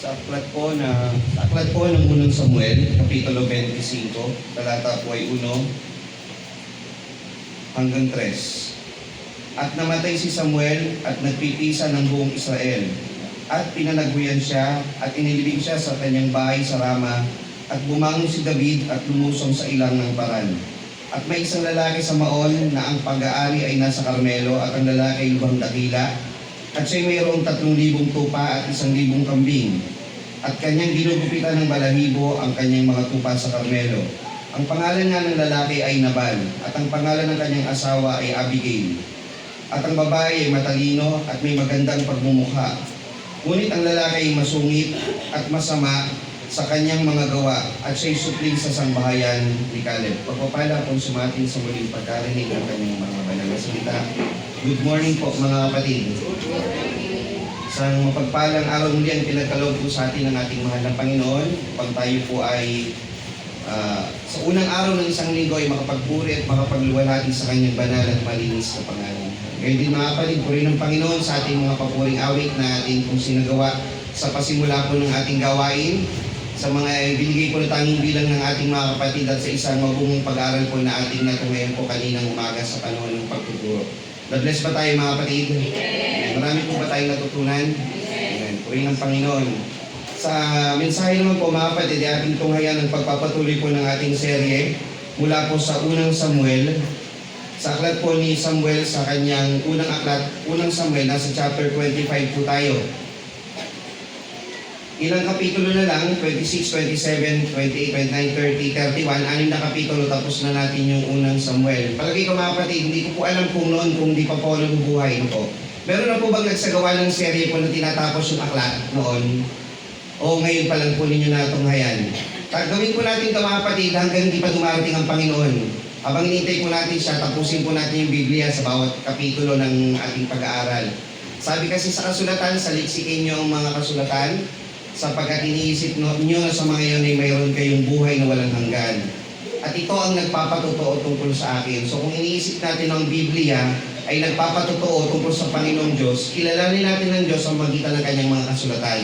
Sa aklat po ng unang Samuel, Kapitulo 25, talata po ay 1 hanggang 3. At namatay si Samuel at nagpipisa ng buong Israel. At pinanagbuyan siya at inilibing siya sa kanyang bahay sa Rama. At bumangon si David at lumusong sa ilang ng Paran. At may isang lalaki sa Maon na ang pag-aari ay nasa Carmelo at ang lalaki ay lubhang dakila. At siya'y mayroong 3,000 tupa at 1,000 kambing. At kanyang ginugupitan ng balahibo ang kanyang mga tupa sa Carmelo. Ang pangalan nga ng lalaki ay Nabal, at ang pangalan ng kanyang asawa ay Abigail. At ang babae ay matalino at may magandang pagmumukha. Ngunit ang lalaki ay masungit at masama sa kanyang mga gawa, at siya'y supling sa sangbahayan ni Caleb. Pagpapala kung sumatin sa muling pagkarinig ng kanyang mga banal na salita. Good morning po mga kapatid. Isang mapagpalang araw muli ang pinagkaloob po sa atin ng ating mahal na Panginoon. Upang tayo po ay sa unang araw ng isang linggo ay makapagpuri at makapagluwalhati sa kanyang banal at malinis na pangalan. Ngayon din mga kapatid, puri ng Panginoon sa ating mga papuring awit na ating kung sinagawa sa pasimula po ng ating gawain, sa mga binigay po na tanging bilang ng ating mga kapatid at sa isang mabungong pag-aaral po na ating natumayan po kaninang umaga sa panahon ng pagtuturo. God bless ba tayo mga kapatid? Amen. Marami po ba tayong natutunan? Amen. Puri ng Panginoon. Sa mensahe naman po mga kapatid, ating tunghayan ang pagpapatuloy po ng ating serye mula po sa unang Samuel. Sa aklat po ni Samuel sa kanyang unang aklat, unang Samuel, nasa chapter 25 po tayo. Ilang kapitulo na lang, 26, 27, 28, 29, 30, 31, 6 na kapitulo, tapos na natin yung unang Samuel. Palagi ko mga kapatid, hindi ko po alam kung noon, kung di pa po buhay po. Meron na po bang nagsagawa ng serye po na tinatapos yung aklat noon? O ngayon pa lang po ninyo natunghayan? Gawin po natin ito mga kapatid hanggang hindi pa dumarating ang Panginoon. Habang inintay po natin siya, tapusin po natin yung Biblia sa bawat kapitulo ng ating pag-aaral. Sabi kasi sa kasulatan, saliksikin nyo ang mga kasulatan, sapagkat iniisip nyo na sa mga iyon ay mayroon kayong buhay na walang hanggan. At ito ang nagpapatotoo tungkol sa akin. So kung iniisip natin ang Biblia ay nagpapatotoo tungkol sa Panginoong Diyos, kilalanin natin ng Diyos ang magitan ng kanyang mga kasulatan.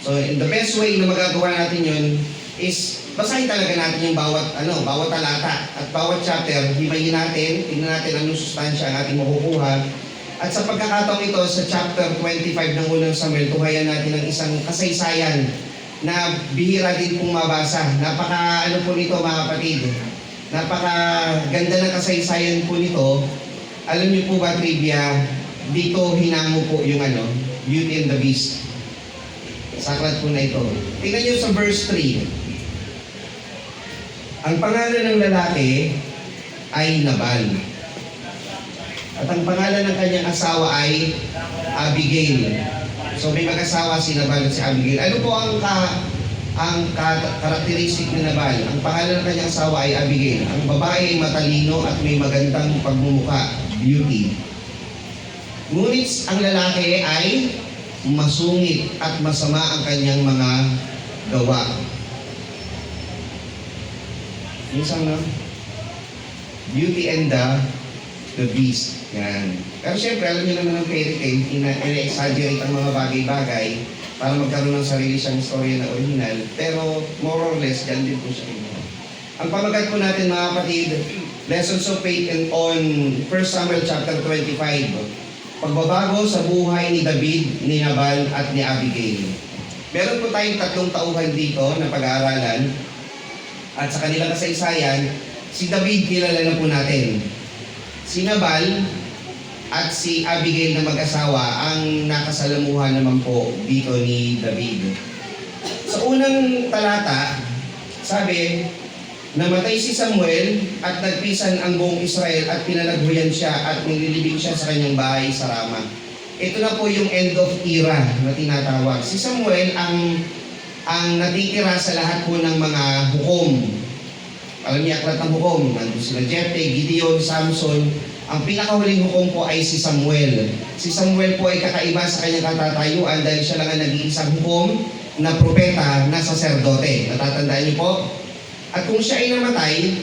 So the best way na magagawa natin yun is basahin talaga natin yung bawat talata at bawat chapter, himayin natin, tingnan natin anong sustansya ang ating makukuha. At sa pagkakataong ito, sa chapter 25 ng unang Samuel, tuhayan natin ang isang kasaysayan na bihira din pong mabasa. Napaka po nito mga kapatid. Napaka ganda ng kasaysayan po nito. Alam niyo po ba trivia, dito hinango po yung Beauty and the Beast. Sa aklat po na ito. Tingnan niyo sa verse 3. Ang pangalan ng lalaki ay Nabal. At ang pangalan ng kanyang asawa ay Abigail. So may mag-asawa si Nabal at si Abigail. Ano po ang karakteristik ni Nabal? Ang pangalan ng kanyang asawa ay Abigail. Ang babae ay matalino at may magandang pagmumukha, beauty. Ngunit ang lalaki ay masungit at masama ang kanyang mga gawa. Minsan Beauty and the Beast. Yan. Pero syempre, alam niyo naman ang fairy tale, ina-exaggerate ang mga bagay-bagay para magkaroon ng sarili siyang storya na original. Pero more or less, dyan din po siya ino. Ang pamagat po natin mga kapatid, Lessons of Faith on 1 Samuel chapter 25. Pagbabago sa buhay ni David, ni Nabal at ni Abigail. Meron po tayong 3 tauhan dito na pag-aaralan. At sa kanilang kasaysayan, si David kilala na po natin. Si Nabal at si Abigail na mag-asawa ang nakasalamuhan naman po dito ni David. Sa unang talata, sabi, namatay si Samuel at nagpisan ang buong Israel at pinanaghuyan siya at nililibing siya sa kanyang bahay sa Rama. Ito na po yung end of era na tinatawag. Si Samuel ang natitira sa lahat po ng mga hukom. Alam niya, aklat ng hukom, nandun sila Jepte, Gideon, Samson. Ang pinakahuling hukom po ay si Samuel. Si Samuel po ay kakaiba sa kanyang katatayuan dahil siya lang ang nag-iisang hukom na propeta na saserdote. Natatandaan niyo po? At kung siya ay namatay,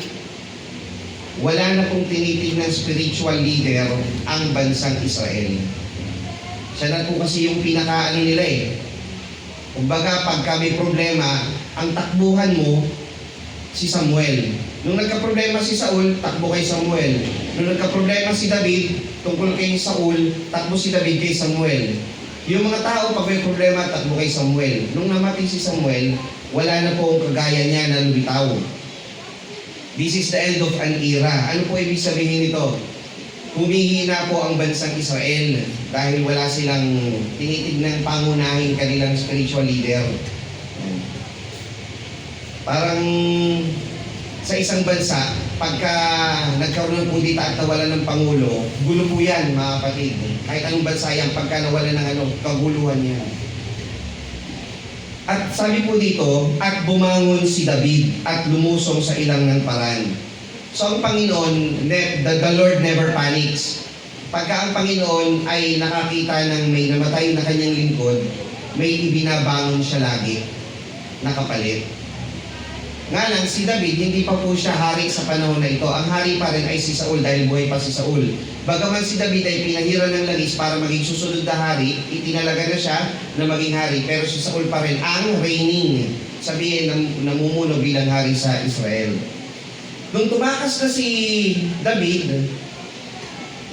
wala na pong tinitingnan spiritual leader ang bansang Israel. Siya na po kasi yung pinaka nila Kumbaga, pagka may problema, ang takbuhan mo, si Samuel. Nung nagka-problema si Saul, takbo kay Samuel. Nung nagka-problema si David, tungkol kay Saul, takbo si David kay Samuel. Yung mga tao, pag may problema, takbo kay Samuel. Nung namatay si Samuel, wala na po ang kagaya niya na lumitaw. This is the end of an era. Ano po ibig sabihin nito? Humihina po ang bansang Israel dahil wala silang tinitignang pangunahing kanilang spiritual leader. Parang sa isang bansa, pagka nagkaroon ng kudita at nawalan ng Pangulo, gulo po yan, mga kapatid. Kahit anong bansa yan, pagka nawalan ng kaguluhan yan. At sabi po dito, at bumangon si David at lumusong sa ilang ng paran. So ang Panginoon, the Lord never panics. Pagka ang Panginoon ay nakakita ng may namatay na kanyang lingkod, may ibinabangon siya lagi, nakapalit. Nga lang, si David, hindi pa po siya hari sa panahon na ito. Ang hari pa rin ay si Saul dahil buhay pa si Saul. Bagaman si David ay pinahiran ng langis para maging susunod na hari, itinalaga na siya na maging hari, pero si Saul pa rin ang reigning, sabihin, namumuno bilang hari sa Israel. Nung tumakas na si David,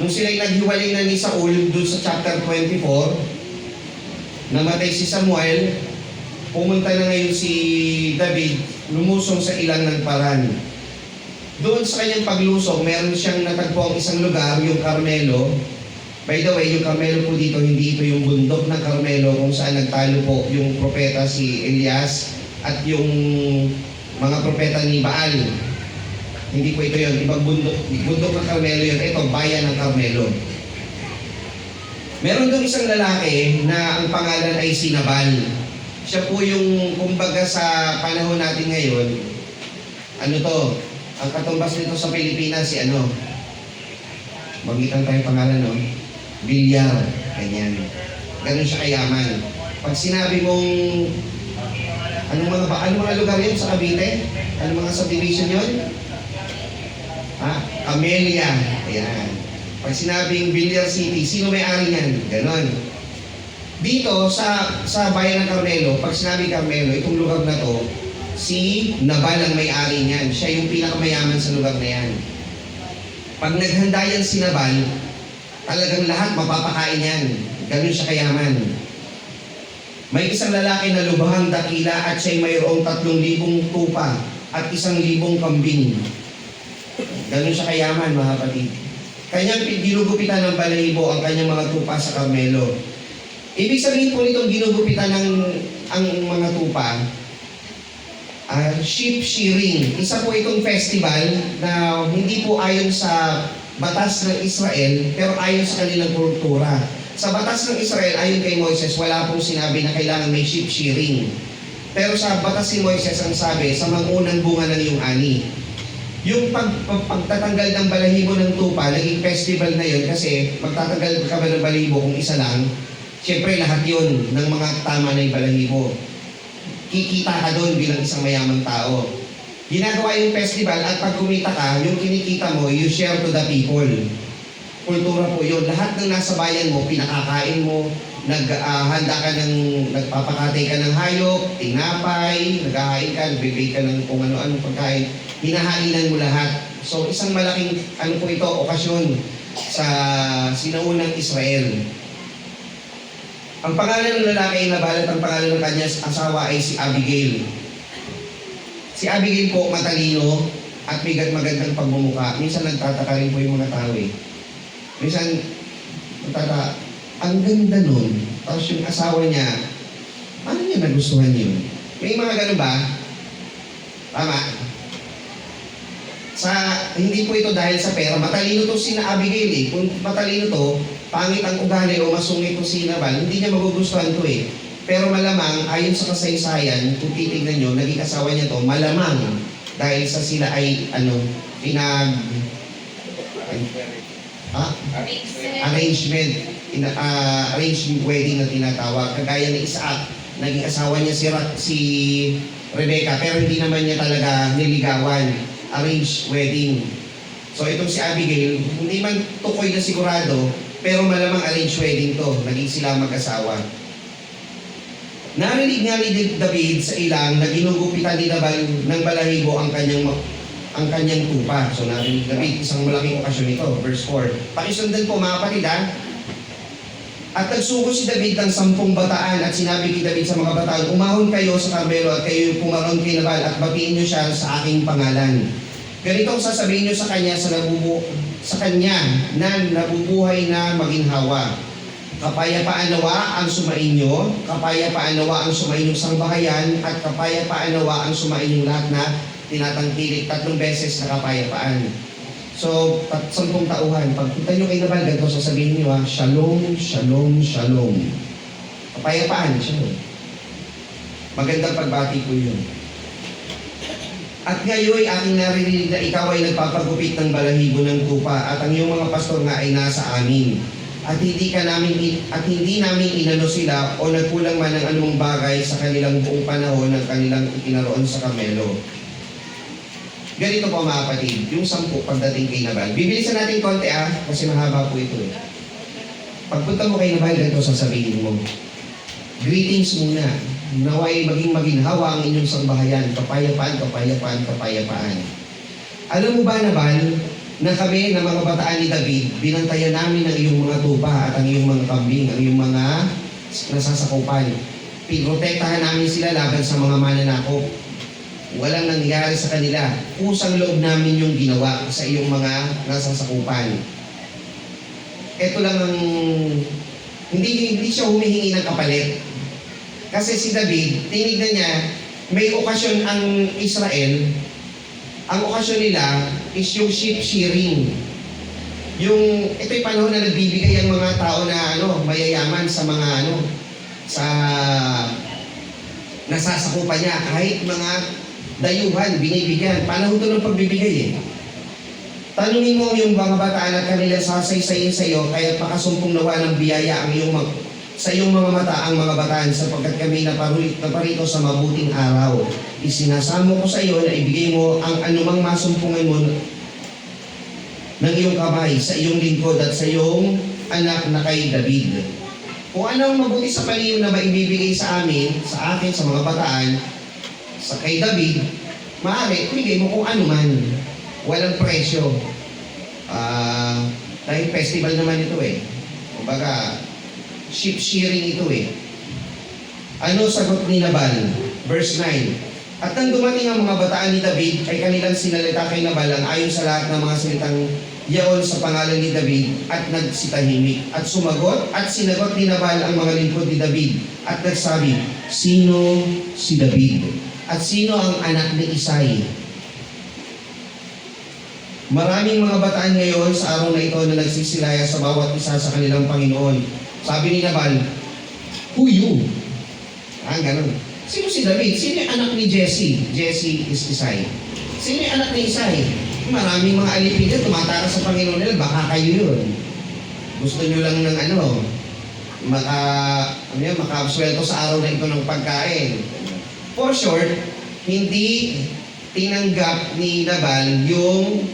nung sila'y naghiwalay na ni Saul doon sa chapter 24, namatay si Samuel, pumunta na ngayon si David, lumusong sa ilang ng paran. Doon sa kanyang paglusong, meron siyang natagpo ang isang lugar, yung Carmelo. By the way, yung Carmelo po dito, hindi ito yung bundok ng Carmelo kung saan nagtalo po yung propeta si Elias at yung mga propeta ni Baal. Hindi po ito yun, ibang bundok ng Carmelo yun. Ito, bayan ng Carmelo. Meron doon isang lalaki na ang pangalan ay si Nabal. Siya po yung, kumbaga sa panahon natin ngayon, ang katumbas nito sa Pilipinas, si magitan tayo pangalan, Bilyar, ganyan. Ganun siya kayaman. Pag sinabi mong, anong mga lugar yun sa Cavite? Anong mga subdivision yun? Camellia, ayan. Pag sinabing Bilyar City, sino may-ari niyan? Ganon. Dito, sa bayan ng Carmelo, pag sinabi Carmelo, itong lugar na to, si Nabal ang may-ari niyan. Siya yung pinakamayaman sa lugar na yan. Pag naghanda yan si Nabal, talagang lahat mapapakain yan. Ganun siya kayaman. May isang lalaki na lubhang dakila at siya'y mayroong 3,000 tupa at 1,000 kambing. Ganun siya kayaman, mga kapatid. Kanyang ginugupitan ng balahibo ang kanyang mga tupa sa Carmelo. Ibig sabihin po nitong ginugupitan ang mga tupa, sheep shearing. Isa po itong festival na hindi po ayon sa batas ng Israel, pero ayon sa kanilang kultura. Sa batas ng Israel, ayon kay Moises, wala pong sinabi na kailangan may sheep shearing. Pero sa batas ni Moises, ang sabi, sa mangunang bunga ng iyong ani. Yung pagtatanggal ng balahibo ng tupa, naging festival na yun kasi magtatanggal ka ba ng balahibo kung isa lang, siyempre lahat yun ng mga tama na yung balahibo. Kikita ka doon bilang isang mayamang tao. Ginagawa yung festival at pag kumita ka, yung kinikita mo, you share to the people. Kultura po yun. Lahat ng nasa bayan mo, pinakakain mo, naghanda ka nagpapakatay ka ng hayop, tinapay, naghahain ka, nagbibake ka ng kung ano-ano pagkain. Hinahainan mo lahat. So isang malaking, po ito, okasyon sa sinaunang Israel. Ang pangalan ng lalaki ay Nabal at ang pangalan ng kanyang asawa ay si Abigail. Si Abigail po matalino at may magandang pagmumukha. Minsan nagtataka rin po yung mga tao eh. Minsan, ang ganda nun. Tapos yung asawa niya, paano niya nagustuhan yun? May mga ganun ba? Tama. Hindi po ito dahil sa pera. Matalino to si Abigail eh. Kung matalino to, pangit ang ugali o masungit to si Nabal, hindi niya magugustuhan to eh. Pero malamang, ayon sa kasaysayan, kung titignan nyo, naging asawa niya to, malamang, dahil sa sila ay, arrangement, arranged wedding na tinatawag. Kagaya ni Isaac, naging asawa niya si Rebecca, pero hindi naman niya talaga niligawan. Arranged wedding. So itong si Abigail, hindi man tukoy na sigurado, pero malamang arranged wedding to. Naging sila mag-asawa. Narinig nga ni David sa ilang na ginugupitan ni Nabal ng balahibo ang kanyang tupa. So narinig David, isang malaking okasyon ito. Verse 4. Pakisundan po mga kapatid ha. At nagsugo si David ng 10 bataan at sinabi kay David sa mga bataan, umahon kayo sa Carmelo at kayo pumaron kay Nabal at batiin niyo siya sa aking pangalan. Ganito ang sasabihin niyo sa kanya na nabubuhay na maginhawa. Kapayapaan nawa ang sumainyo, kapayapaan nawa ang sumainyo sangbahayan, at kapayapaan nawa ang sumainyo lahat na tinatangkilik. 3 beses na kapayapaan. So, 10 tauhan. Pag punta nyo kay Nabal, ganito sasabihin nyo shalom, shalom, shalom. Kapayapaan, shalom. Magandang pagbati po yun. At ngayon, aking narinig na ikaw ay nagpapagupit ng balahibo ng tupa at ang iyong mga pastor nga ay nasa amin. At hindi namin inano sila o nagkulang man ng anumang bagay sa kanilang buong panahon ng kanilang itinaroon sa Carmelo. Ganito po mga kapatid, yung 10 pagdating kay Nabal. Bibilisan natin konti kasi mahaba po ito eh. Pagpunta mo kay Nabal, ganito sasabihin mo. Greetings muna. Naway maging maginhawa ang inyong sambahayan. Kapayapaan, kapayapaan, kapayapaan. Alam mo ba Nabal, na kami na mga bataan ni David, binantayan namin ang iyong mga tupa at ang iyong mga kambing, ang iyong mga nasasakupan. Pinrotektahan namin sila laban sa mga mananakop. Walang nangyari sa kanila. Kusang loob namin yung ginawa sa iyong mga nasasakupan. Ito lang ang... Hindi siya humihingi ng kapalit. Kasi si David, tinignan niya, may okasyon ang Israel. Ang okasyon nila is yung sheep shearing. Ito'y panahon na nagbibigay ang mga tao na mayayaman sa mga sa nasasakupan niya. Kahit mga dayuhan, binibigyan. Panahon ito ng pagbibigay eh. Tanungin mo yung mga bataan at kanila sasaysayin sa iyo, kaya makasumpong nawa ng biyaya ang sa iyong mga mata ang mga bataan sapagkat kami naparito sa mabuting araw. Isinasamo ko sa iyo na ibigay mo ang anumang masumpungan mo ng iyong kamay sa iyong lingkod at sa iyong anak na kay David. Kung anong mabuti sa paliw na maibibigay sa amin, sa akin, sa mga bataan, sa kay David, maaari, ibigay mo kung ano man. Walang presyo. Dahil festival naman ito eh. Kumbaga, sheep shearing ito eh. Ano sagot ni Nabal? Verse 9. At nang dumating ang mga bataan ni David, ay kanilang sinalita kay Nabal ang ayon sa lahat ng mga salitang yaon sa pangalan ni David at nagsitahimik. At sinagot ni Nabal ang mga lingkod ni David at nagsabi, sino si David? At sino ang anak ni Isai? Maraming mga bataan ngayon sa araw na ito na nagsisilaya sa bawat isa sa kanilang Panginoon. Sabi ni Nabal, who you? Ganun. Sino si David? Sino yung anak ni Jesse? Jesse is Isai. Sino yung anak ni Isai? Maraming mga alipin dyan, tumatara sa Panginoon nila, baka kayo yun. Gusto nyo lang ng makaabswelto sa araw na ito ng pagkain. For short, hindi tinanggap ni Nabal yung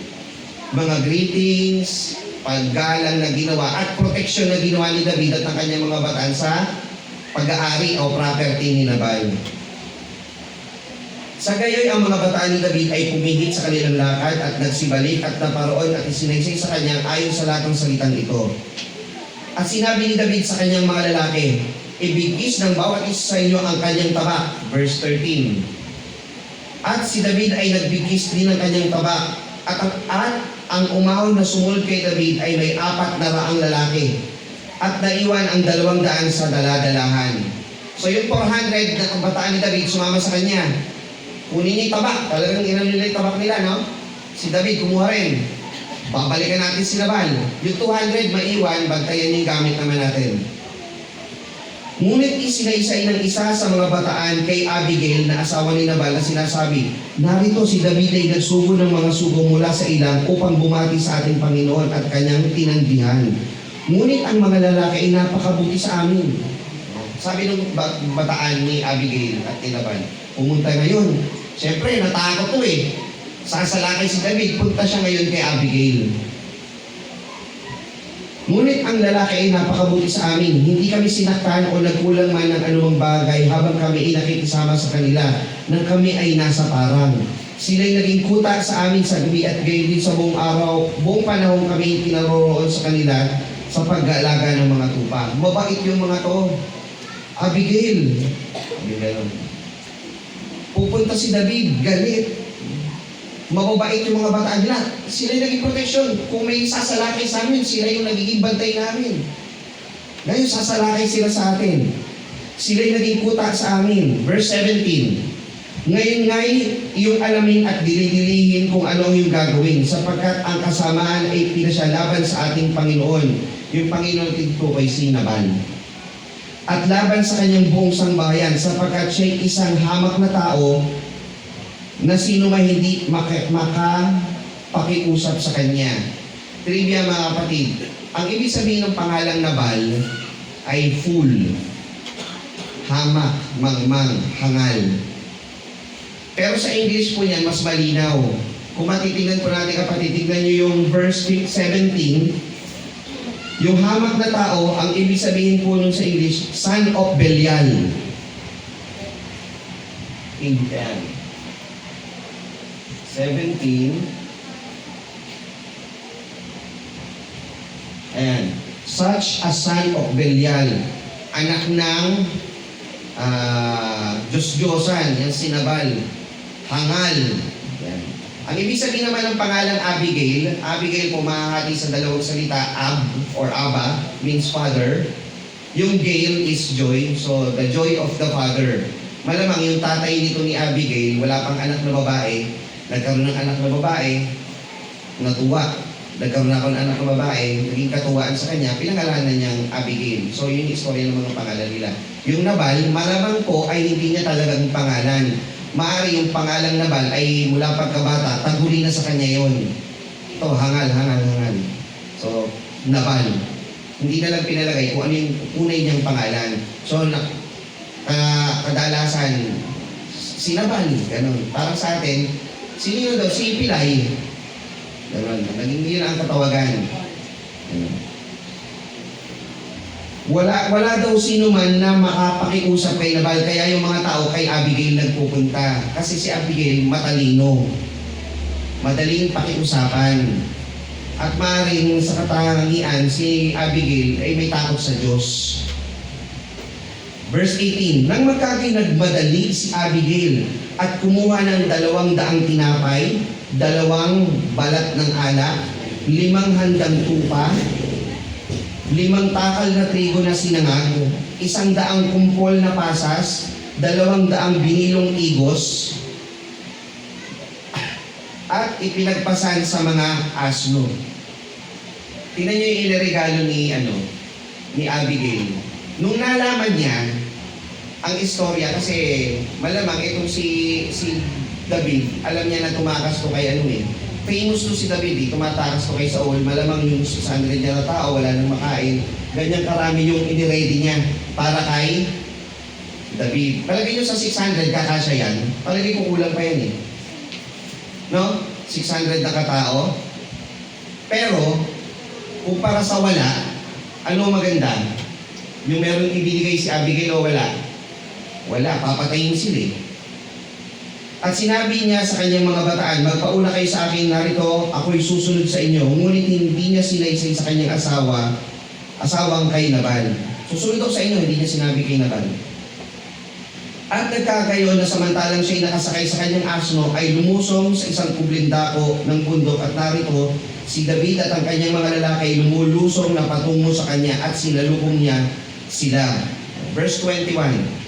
mga greetings, paggalang na ginawa at proteksyon na ginawa ni David at ng kanyang mga bataan sa pag-aari o property ni Nabal. Sa gayoy, ang mga bataan ni David ay pumihit sa kanilang lakad at nagsibalik at naparoon at isinaysay sa kanya ayon sa lahat ng salitang ito. At sinabi ni David sa kanyang mga lalaki, ibigis ng bawat isa sa inyo ang kanyang tabak. Verse 13. At si David ay nagbigis din ng kanyang tabak at ang umahon na sumunod kay David ay may 400 lalaki at naiwan ang 200 sa daladalahan. So yung 400 na kabataan ni David sumama sa kanya. Kunin niya yung tabak. Talagang inano nila yung tabak nila, no? Si David kumuha rin. Babalikan natin si Nabal. Yung 200 maiwan, bantayan yung gamit naman natin. Ngunit isinaysay ng isa sa mga bataan kay Abigail na asawa ni Nabal na sinasabi, narito si David ay nagsugo ng mga sugo mula sa ilang upang bumati sa ating Panginoon at kanyang tinanggihan. Ngunit ang mga lalaki ay napakabuti sa amin. Sabi ng bataan ni Abigail at ni Nabal, pumunta ngayon. Siyempre, natakot to eh. Sasalakay si David, punta siya ngayon kay Abigail. Ngunit ang lalaki ay napakabuti sa amin. Hindi kami sinaktan o nagkulang man ng anumang bagay habang kami ay nakikisama sa kanila nang kami ay nasa parang. Sila'y naging kuta sa amin sa gabi at gayon din sa buong araw, buong panahon kami pinaroroon sa kanila sa pag-aalaga ng mga tupa. Mabait yung mga to. Abigail. Abigail. Pupunta si David, galit. Mababait yung mga bataan nila. Sila yung naging protection. Kung may sasalakay sa amin, sila yung nagiging bantay namin. Ngayon, sasalakay sila sa atin. Sila yung naging kuta sa amin. Verse 17. Ngayon nga'y iyong alamin at dilidilihin kung ano yung gagawin, sapagkat ang kasamaan ay pinasyalaban sa ating Panginoon. Yung Panginoon ko ay sinaban. At laban sa kanyang buong sangbahayan, sapagkat siya'y isang hamak na tao na sino man hindi makapakiusap sa kanya. Trivia mga kapatid, ang ibig sabihin ng pangalang Nabal ay fool, hamak, mangmang, hangal. Pero sa English po niyan, mas malinaw. Kung matitignan po natin kapatid, tignan nyo yung verse 17, yung hamak na tao, ang ibig sabihin po nun sa English, son of Belial. Indian. 17. Ayan. Such a son of Belial. Anak ng Diyos-Diyosan. Yan sinabal. Hangal. Ayan. Ang ibig sabihin naman ng pangalang Abigail, Abigail po mahahati sa dalawang salita, Ab or Aba means father. Yung Gail is joy. So, the joy of the father. Malamang yung tatay nito ni Abigail, wala pang anak na babae, nagkaroon ng anak na babae, natuwa. Nagkaroon ako ng anak na babae, naging katuwaan sa kanya, pinangalanan niyang Abigail. So, yun yung istorya ng mga pangalan nila. Yung Nabal, malamang po ay hindi niya talagang pangalan. Maaari yung pangalang Nabal ay mula pagkabata, taguli na sa kanya yun. Ito, hangal. So, Nabal. Hindi na lang pinalagay kung ano yung unay niyang pangalan. So, kadalasan, si Nabal, ganun. Parang sa atin, sino daw? Si Pilay. Ganun. Naging yun ang katawagan. Ganun. Wala daw sino man na makapakiusap kay Nabal, kaya yung mga tao kay Abigail nagpupunta. Kasi si Abigail matalino. Madaling pakiusapan. At maaaring sa katangian, si Abigail ay may takot sa Diyos. Verse 18, nang magkakinagmadali si Abigail at kumuha ng 200 tinapay, 2 balat ng alak, 5 handang tupa, 5 takal na trigo na sinangag, 100 kumpol na pasas, 200 binilong igos, at ipinagpasan sa mga asno. Tingnan niyo yung iniregalo ni Abigail. Nung nalaman niya ang istorya, kasi malamang itong si David, alam niya na tumakas to kay famous to si David, tumatakas to kay Saul, malamang yung 600 niya na tao, wala nang makain. Ganyan karami yung iniready niya para kay David. Palagay nyo sa 600, kakasya yan. Palagay ko kulang pa yan No? 600 na katao. Pero, kung para sa wala, ano maganda? Yung meron ibinigay si Abigail o wala? Wala, papatayin sila At sinabi niya sa kanyang mga bataan, magpauna kayo sa akin, narito, ako'y susunod sa inyo. Ngunit hindi niya sinaysay sa kanyang asawang kay Nabal. Susunod ako sa inyo, hindi niya sinabi kay Nabal. At nagkagayon na samantalang siya'y nakasakay sa kanyang asno, ay lumusong sa isang kubling dako ng bundok at narito, si David at ang kanyang mga lalaki lumulusong na patungo sa kanya at sinalubong niya sila. Verse 21.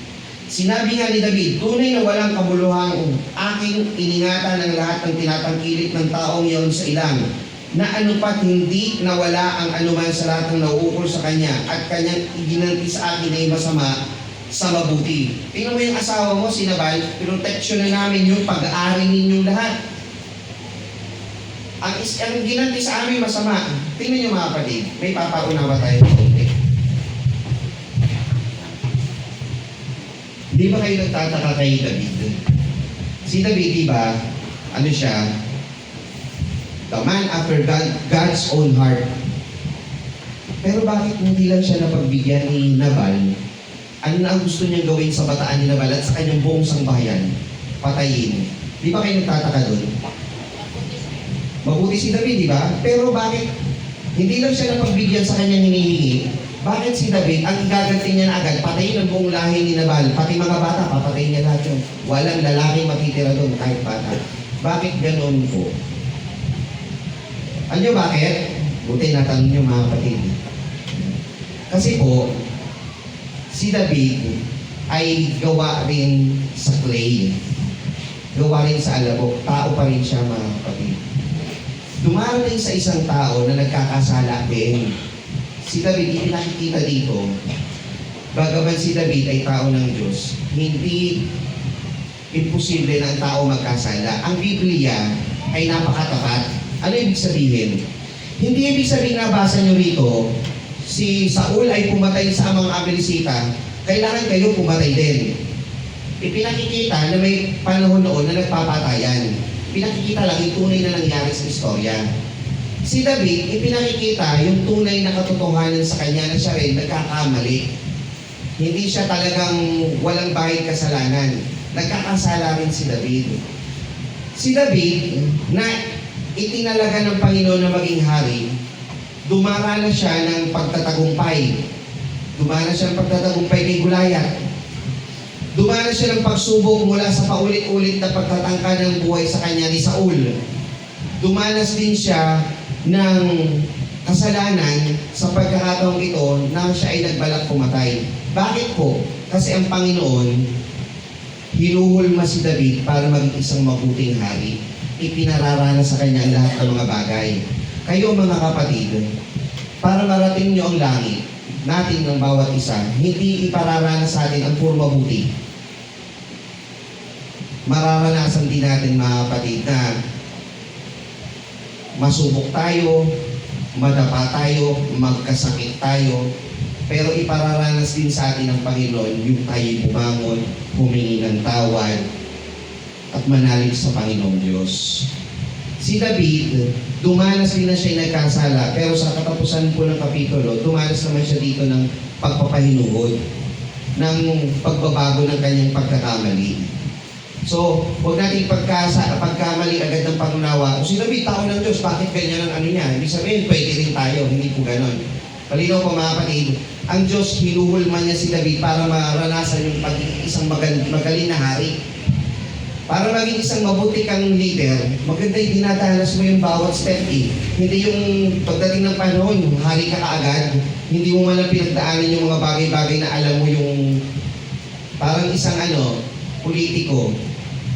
Sinabi nga ni David, tunay na walang kabuluhang aking iningatan ng lahat ng tinatangkilik ng taong iyon sa ilang, na anupat hindi nawala ang anuman sa lahat ng nauukol sa kanya at kanyang iginanti sa akin ay masama sa mabuti. Tingnan mo yung asawa mo, si Nabal, protection na namin yung pag-aari ninyong lahat. Ang ginanti sa amin masama. Tingnan nyo mga kapatid, may papaunawa tayo. Di ba kayo nagtataka kay David? Si David, di ba, ano siya? The man after God's own heart. Pero bakit hindi lang siya napagbigyan ni Nabal? Ano na ang gusto niyang gawin sa bataan ni Nabal at sa kanyang buong sangbahayan? Patayin. Di ba kayo nagtataka doon? Mabuti si David, di ba? Pero bakit hindi lang siya napagbigyan sa kanyang hinihingi? Bakit si David, ang gaganti niya na agad, patayin ang buong lahi ni Nabal, pati mga bata, papatayin niya lahat yun. Walang lalaki matitira doon, kahit bata. Bakit ganoon po? Alam niyo bakit? Buti natanong niyo mga kapatid. Kasi po, si David ay gawa rin sa clay. Gawa rin sa alabok. Tao pa rin siya mga kapatid. Dumarating sa isang tao na nagkakasala din. Si David, ipinakikita dito, bagaman si David ay tao ng Diyos, hindi imposible na ang tao magkasala. Ang Biblia ay napakatapat. Ano ibig sabihin? Hindi ibig sabihin na basa nyo rito, si Saul ay pumatay sa mga Amelisita, kailangan kayo pumatay din. Ipinakikita na may panahon noon na nagpapatayan. Pinakikita lang yung tunay na nangyari sa istorya. Si David, ipinakikita yung tunay na katotohanan sa kanya na siya rin nagkakamali. Hindi siya talagang walang bahid kasalanan. Nagkakasala rin si David. Si David, na itinalaga ng Panginoon na maging hari, dumaranas siya ng pagtatagumpay. Dumaranas siya ng pagtatagumpay kay Goliath. Dumaranas siya ng pagsubok mula sa paulit-ulit na pagtatangka ng buhay sa kanya ni Saul. Dumanas din siya ng kasalanan sa pagkakataong ito na siya ay nagbalak pumatay. Bakit po? Kasi ang Panginoon hinuhulma si David para maging isang mabuting hari. Ipinararanas sa kanya ang lahat ng mga bagay. Kayo mga kapatid, para marating niyo ang langit natin ng bawat isa, hindi ipararanas sa atin ang puro mabuti. Mararanasan din natin mga kapatid na masubok tayo, madapa tayo, magkasakit tayo, pero ipararanas din sa atin ng Panginoon yung tayo bumangon, humingi ng tawad, at manalig sa Panginoong Diyos. Si David, dumanas din na siya nagkasala, pero sa katapusan po ng kapitulo, dumanas naman siya dito ng pagpapahinuhod, ng pagbabago ng kanyang pagkakamali. So, huwag natin pagkamali agad ng pangunawa. Kung si David, tao ng Diyos, bakit ganyan ang ano niya? Ibig sabihin, pwede rin tayo, hindi po ganon. Palinaw po mga kapatid, ang Diyos hinuhulman niya si David para maranasan yung pagiging isang magaling na hari. Para maging isang mabuti kang leader, maganda yung dinadanas mo yung bawat step eh. Hindi yung pagdating ng panahon, hari ka kaagad, hindi mo man lang pinagdaanan yung mga bagay-bagay na alam mo yung parang isang politiko.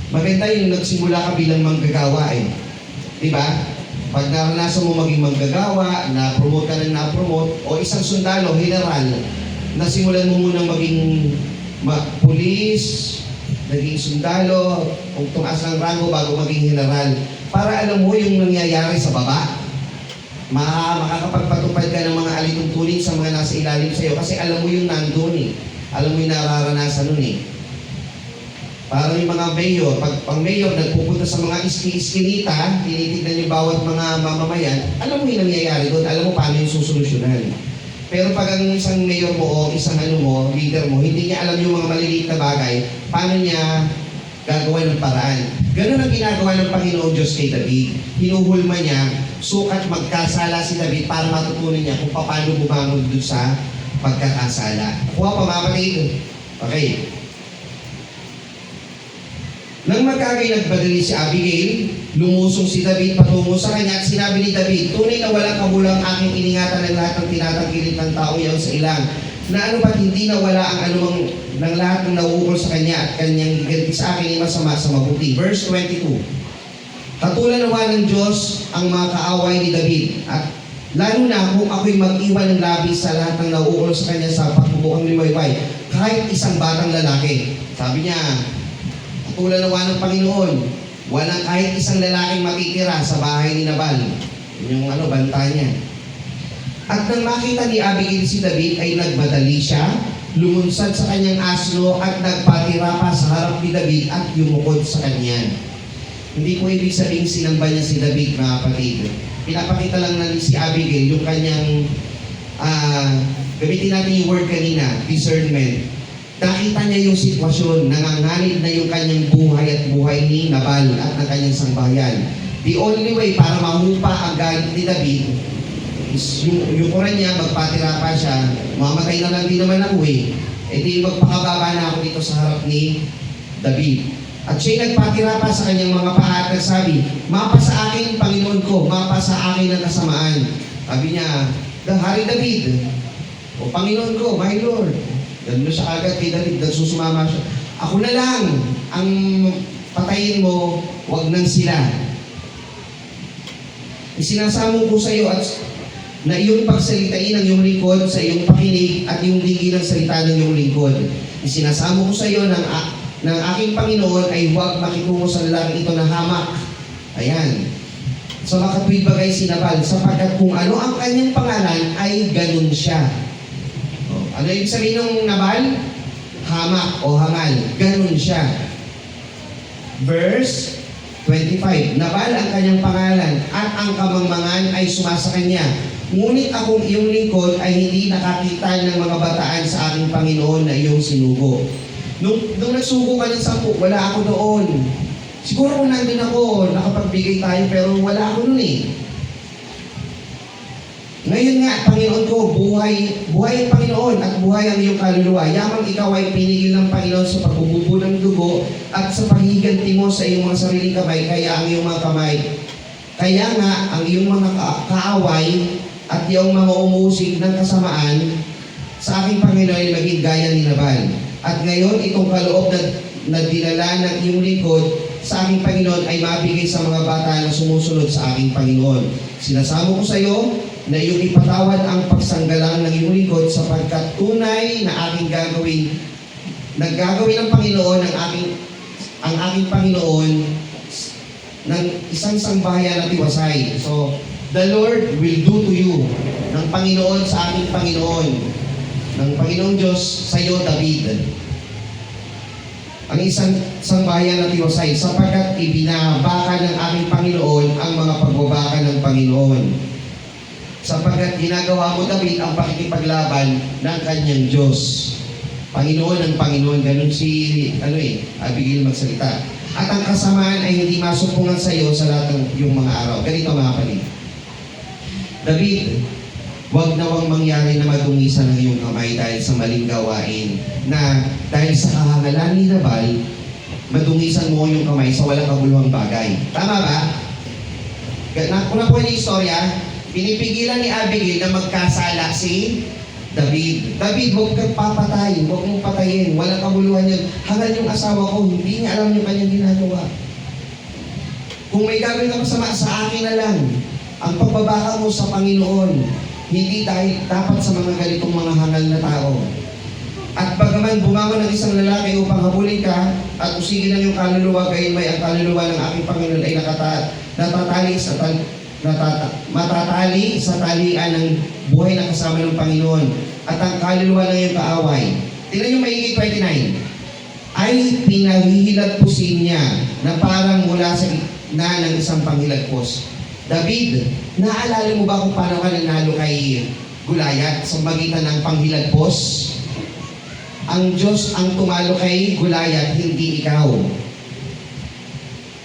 Maganda yung nagsimula ka bilang manggagawa eh. Diba? Pag naranasan mo maging manggagawa, na-promote ka ng na-promote, o isang sundalo, general, nasimulan mo munang maging pulis, naging sundalo, o tumaas ng rango bago maging general. Para alam mo yung nangyayari sa baba. Makakapagpatupad ka ng mga alituntunin sa mga nasa ilalim sa iyo kasi alam mo yung nandun eh. Alam mo yung nararanasan nun eh. Para yung mga mayor, pag mayor nagpupunta sa mga iski-iskinita, tinitignan yung bawat mga mamamayan, alam mo yung nangyayari doon, alam mo paano yung susolusyonan. Pero pag ang isang mayor mo o isang leader mo, hindi niya alam yung mga maliliit na bagay, paano niya gagawa ng paraan. Ganun ang ginagawa ng Panginoon Diyos kay David. Hinuhulma niya, sukat magkasala si David para matutunan niya kung paano bumangon doon sa pagkakasala. Kuha pa mga kapatid. Okay. Nang magkagay nagpadali si Abigail, lumusong si David patungo sa kanya at sinabi ni David, tunay na walang kabulang aking iningatan ng lahat ng tinatangkilik ng tao iyon sa ilang, na ano ba't hindi nawala ang anumang ng lahat ng nauukol sa kanya at kanyang giganti sa akin ay masama sa mabuti. Verse 22. Katulad nawa ng Diyos ang mga kaaway ni David at lalo na kung ako'y mag-iwan ng labis sa lahat ng nauukol sa kanya sa pagbubuang liwayway, kahit isang batang lalaki. Sabi niya, katulad nawa ng Panginoon, walang kahit isang lalaking matitira sa bahay ni Nabal. Yun yung banta niya. At nang makita ni Abigail si David ay nagmadali siya, lumunsad sa kanyang asno at nagpatira pa sa harap ni David at yumukod sa kanya. Hindi po ibig sabihin sinamba niya si David, mga kapatid. Pinapakita lang na si Abigail yung kanyang gamitin natin yung word kanina, discernment. Nakita niya yung sitwasyon, nanganganib na yung kanyang buhay at buhay ni Nabal at ng kanyang sangbahayan. The only way para mahupa ang galit ni David is yung kuran niya, magpatira pa siya, mamatay na lang din naman ako eh. E di magpakababa na ako dito sa harap ni David. At siya'y nagpatira pa sa kanyang mga paa at nagsabi, mapa sa akin, Panginoon ko, mapa sa akin ang kasamaan. Sabi niya, Hari David, o Panginoon ko, my Lord. Ganun siya agad kay David, nagsusumama siya. Ako na lang ang patayin mo, wag nang sila. Isinasamo ko sa iyo at na iyong pagsalitain ang iyong lingkod sa iyong pakinig at iyong digi ng salita ng iyong lingkod. Isinasamo ko sa iyo ng aking Panginoon ay huwag makitungo sa lalaking ito na hamak. Ayan. Sa makatwid bagay si Nabal, sapagkat kung ano ang kanyang pangalan ay ganun siya. Ano yung sabihin ng Nabal? Hamak o hangal. Ganun siya. Verse 25. Nabal ang kanyang pangalan at ang kamangmangan ay sumasa kanya. Ngunit akong iyong lingkod ay hindi nakakita ng mga bataan sa aking Panginoon na iyong sinugo. Nung nagsugo ka ng 10, wala ako doon. Siguro kung nandun ako, nakapagbigay tayo, pero wala ako nun eh. Ngayon nga, Panginoon ko, buhay ang Panginoon at buhay ang iyong kaluluwa. Yamang ikaw ay pinigil ng Panginoon sa pagbububo ng dugo at sa paghihiganti mo sa iyong mga sariling kamay, kaya ang iyong mga kamay. Kaya nga, ang iyong mga kaaway at iyong mga umusig ng kasamaan sa aking Panginoon ay maging gaya ni Nabal. At ngayon, itong kaloob na dinala ng iyong lingkod sa aking Panginoon ay mabigay sa mga bata na sumusunod sa aking Panginoon. Sinasamo ko sa iyo na iyong ipatawad ang pagsanggalang ng iyong lingkod sapagkat tunay na aking gagawin, naggagawin ng Panginoon ang aking Panginoon ng isang sangbahayan at iwasay. So, the Lord will do to you ng Panginoon sa aking Panginoon, ng Panginoong Diyos sa iyo, David. Ang isang sangbahayan at iwasay sapagkat ibinabaka ng aking Panginoon ang mga pagbabaka ng Panginoon. Sapagkat ginagawa mo, David, ang pakikipaglaban ng kanyang Diyos. Panginoon ng Panginoon, ganun si Abigail magsalita. At ang kasamaan ay hindi masupungan sa iyo sa lahat ng iyong mga araw. Ganito mga kapatid. David, huwag nawang mangyari na madungisan ng iyong kamay dahil sa maling gawain na dahil sa kahangalan ni Nabal, madungisan mo yung kamay sa walang kabuluhang bagay. Tama ba? Kung na po yung istorya, pinipigilan ni Abigail na magkasala si David. David, huwag kang papatayin, huwag mong patayin, walang kabuluhan yun. Hangal yung asawa ko, hindi niya alam yung kanyang ginagawa. Kung may gagawin ka masama, sa akin na lang. Ang pagbabaka mo sa Panginoon, hindi dahil dapat sa mga ganitong mga hangal na tao. At bagaman bumangon ng isang lalaki upang habulin ka at usigin ng iyong kaluluwa, gayon may ang kaluluwa ng aking Panginoon ay matatali sa talian ng buhay na kasama ng Panginoon at ang kaluluwa ng iyong kaaway. Tingnan yung maigit 29. Ay pinahihilagpusin niya na parang mula sa gitna ng isang panghilagpos. David, naalala mo ba kung paano ka nanalo kay Goliath sa magitan ng panghilagpos? Ang Diyos ang tumalo kay Goliath, hindi ikaw.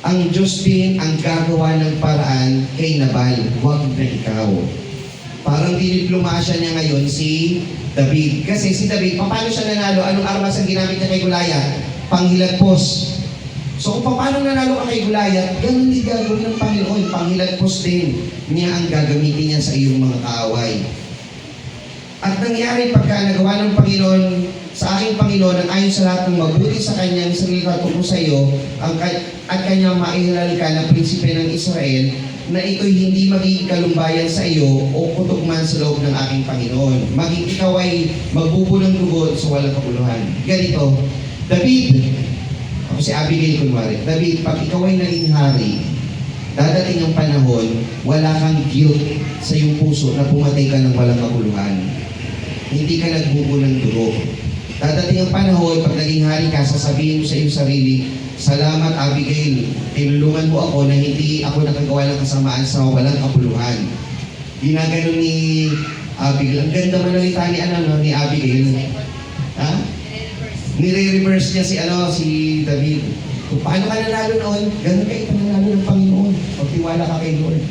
Ang Diyos din ang gagawa ng paraan kay Nabal, huwag na ikaw. Parang diniplomasya niya ngayon si David. Kasi si David, paano siya nanalo? Anong armas ang ginamit niya kay Goliath? Panghilagpos. So kung paano nanalo ka kay Goliath, ganun din gagawin ng Panginoon. Panghilagpos din niya ang gagamitin niya sa iyong mga kaaway. At nangyari pagka nagawa ng Panginoon sa aking Panginoon ang ayon sa lahat ng mabuti sa kanyang salita tungkol sa iyo at kanyang maihilal ka na prinsipe ng Israel na ito'y hindi magiging kalumbayan sa iyo o kutugman sa loob ng aking Panginoon. Maging ikaw ay magbubulong dugo sa walang kabuluhan. Ganito, David, ako si Abigail kunwari, David, pag ikaw ay naging hari, dadating ang panahon, wala kang guilt sa iyong puso na pumatay ka ng walang kabuluhan. Hindi ka nagbubo ng dugo. Dadating ang panahon, pag naging hari ka, sasabihin mo sa iyong sarili, salamat Abigail, tinulungan mo ako na hindi ako nakagawa ng kasamaan sa walang kabuluhan. Ginagano ni Abigail. Ang ganda manalita ni, ni Abigail. Ha? Nire-reverse niya si David. Kung paano ka nanalo noon, ganun kayo pananalo ng Panginoon. Magtiwala ka kay Lord.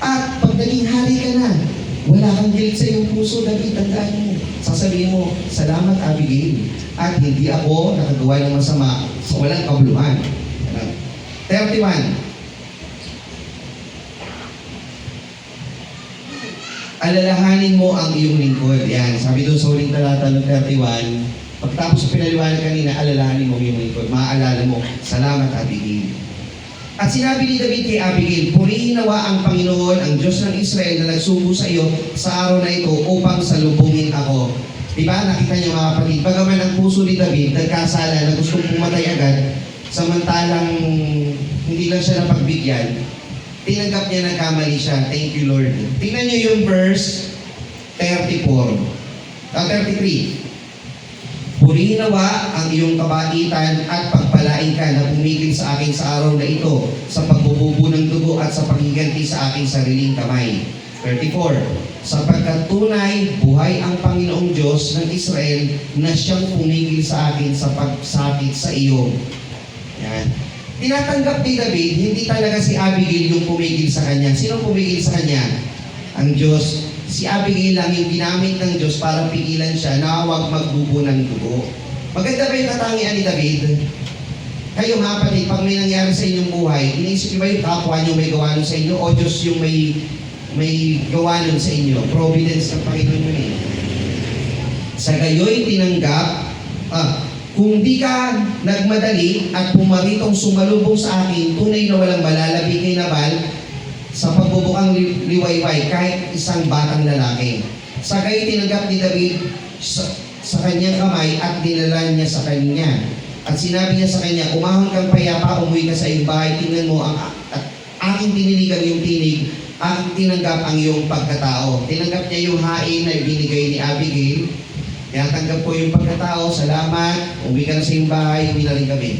At pag naging hari ka na, wala kang guilt sa iyong puso, David, tandaan mo. Sasabihin mo, salamat Abigail. At hindi ako nakagawa ng masama sa walang kabuluhan. 31. Alalahanin mo ang iyong lingkod. Yan, sabi doon sa huling talata ng 31, pagtapos sa pinaliwanag kanina, alalahanin mo ang iyong lingkod. Maaalala mo, salamat Abigail. At sinabi ni David kay Abigail, purihin nawa ang Panginoon, ang Diyos ng Israel na nagsugo sa iyo sa araw na ito upang salubungin ako. Diba? Nakita niyo mga kapatid, bagaman ang puso ni David nagkasala na gustong pumatay agad, samantalang hindi lang siya napagbigyan, tinanggap niya nagkamali siya. Thank you, Lord. Tingnan niyo yung verse 33. Purihin nawa ang iyong kabaitan at pagpalain ka na pumigil sa akin sa araw na ito sa pagbububo ng dugo at sa paghiganti sa aking sariling kamay. 34. Sapagkat tunay, buhay ang Panginoong Diyos ng Israel na siyang pumigil sa akin sa pagsakit sa iyo. Yan. Tinatanggap ni David, hindi talaga si Abigail yung pumigil sa kanya. Sino pumigil sa kanya? Ang Diyos. Si Abigail lang yung ginamit ng Diyos para pigilan siya na huwag magbubo ng dugo. Maganda ba yung katangian ni David? Kayo mga kapatid, pag may nangyari sa inyong buhay, iniisip niyo ba yung kapwa niyo may gawa nun sa inyo o Diyos yung may gawa nun sa inyo? Providence ng Panginoon yun eh. Sa gayo'y tinanggap, kung di ka nagmadali at pumaritong sumalubong sa akin, tunay na walang malalabi kay Nabal sa pagbubukang liwayway kahit isang batang lalaki. Sa gayo'y tinanggap ni David sa kanyang kamay at dinala niya sa kanya. At sinabi niya sa kanya, umahon kang payapa, umuwi ka sa iyong bahay, tingnan mo ang aking tiniligan yung tinig, ang tinanggap ang iyong pagkatao. Tinanggap niya yung hain na ibinigay ni Abigail. Tinatanggap ko yung pagkatao, salamat, umuwi ka na sa iyong bahay, umuwi na rin kami.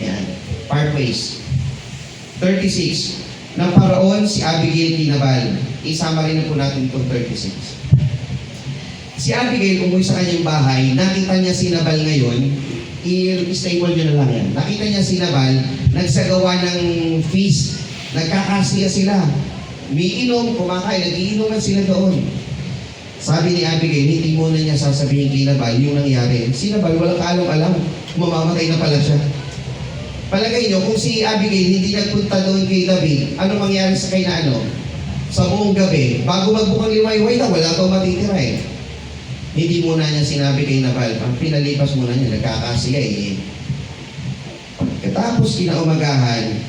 Yan. Part ways. 36. Nang paraon si Abigail kinabal. Isama rin na po natin itong 36. Si Abigail umuwi sa kanyang bahay, nakita niya si Nabal ngayon, i-stable nyo na lang yan. Nakita niya si Nabal, nagsagawa ng feast, nagkakasiya sila. Umiinom, kumakain, nagiinuman sila doon. Sabi ni Abigail, hindi muna niya sasabihin kay Nabal yung nangyari. Si Nabal, walang kaalam-alam, mamamatay na pala siya. Palagay nyo, kung si Abigail hindi nagpunta doon kay David, ano mangyari sa kay na ano? Sa buong gabi, bago magbukang liwayway na, wala daw matitira eh. Hindi muna niya sinabi kay Nabal, ang pinalipas muna niya, nagkakasiya eh. Katapos kinaumagahan,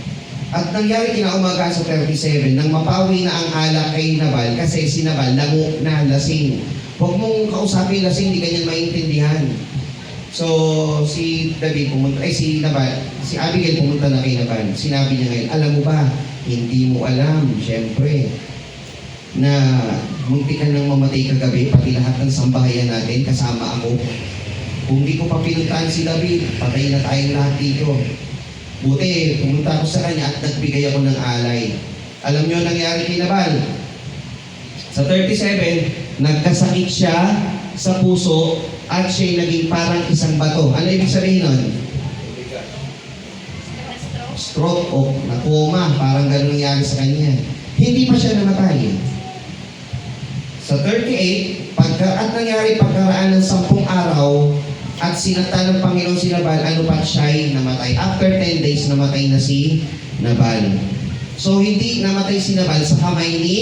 at nangyari kinaumagahan sa 37, nang mapawi na ang alak kay Nabal, kasi si Nabal lango na lasing. Huwag mong kausapin lasing, hindi ganyan maintindihan. So, si Abigail pumunta na kay Nabal. Sinabi niya ngayon, alam mo ba, hindi mo alam, syempre, na munti ka nang mamatay kagabi, pati lahat ng sambahayan natin, kasama ako. Kung di ko pa pinuntahan si David, patay na tayong lahat dito. Buti, pumunta ako sa kanya at nagbigay ako ng alay. Alam niyo nangyari kay Nabal? Sa 37, nagkasakit siya sa puso at siya'y naging parang isang bato. Ano ibig sabihin nun? Stroke o na-coma. Parang gano'n nangyari sa kanya. Hindi pa siya namatay. Sa 38, at nangyari pagkaraan ng 10 araw at sinakta ng Panginoon si Nabal, ano pa siya'y namatay. After 10 days, namatay na si Nabal. So, hindi namatay si Nabal sa kamay ni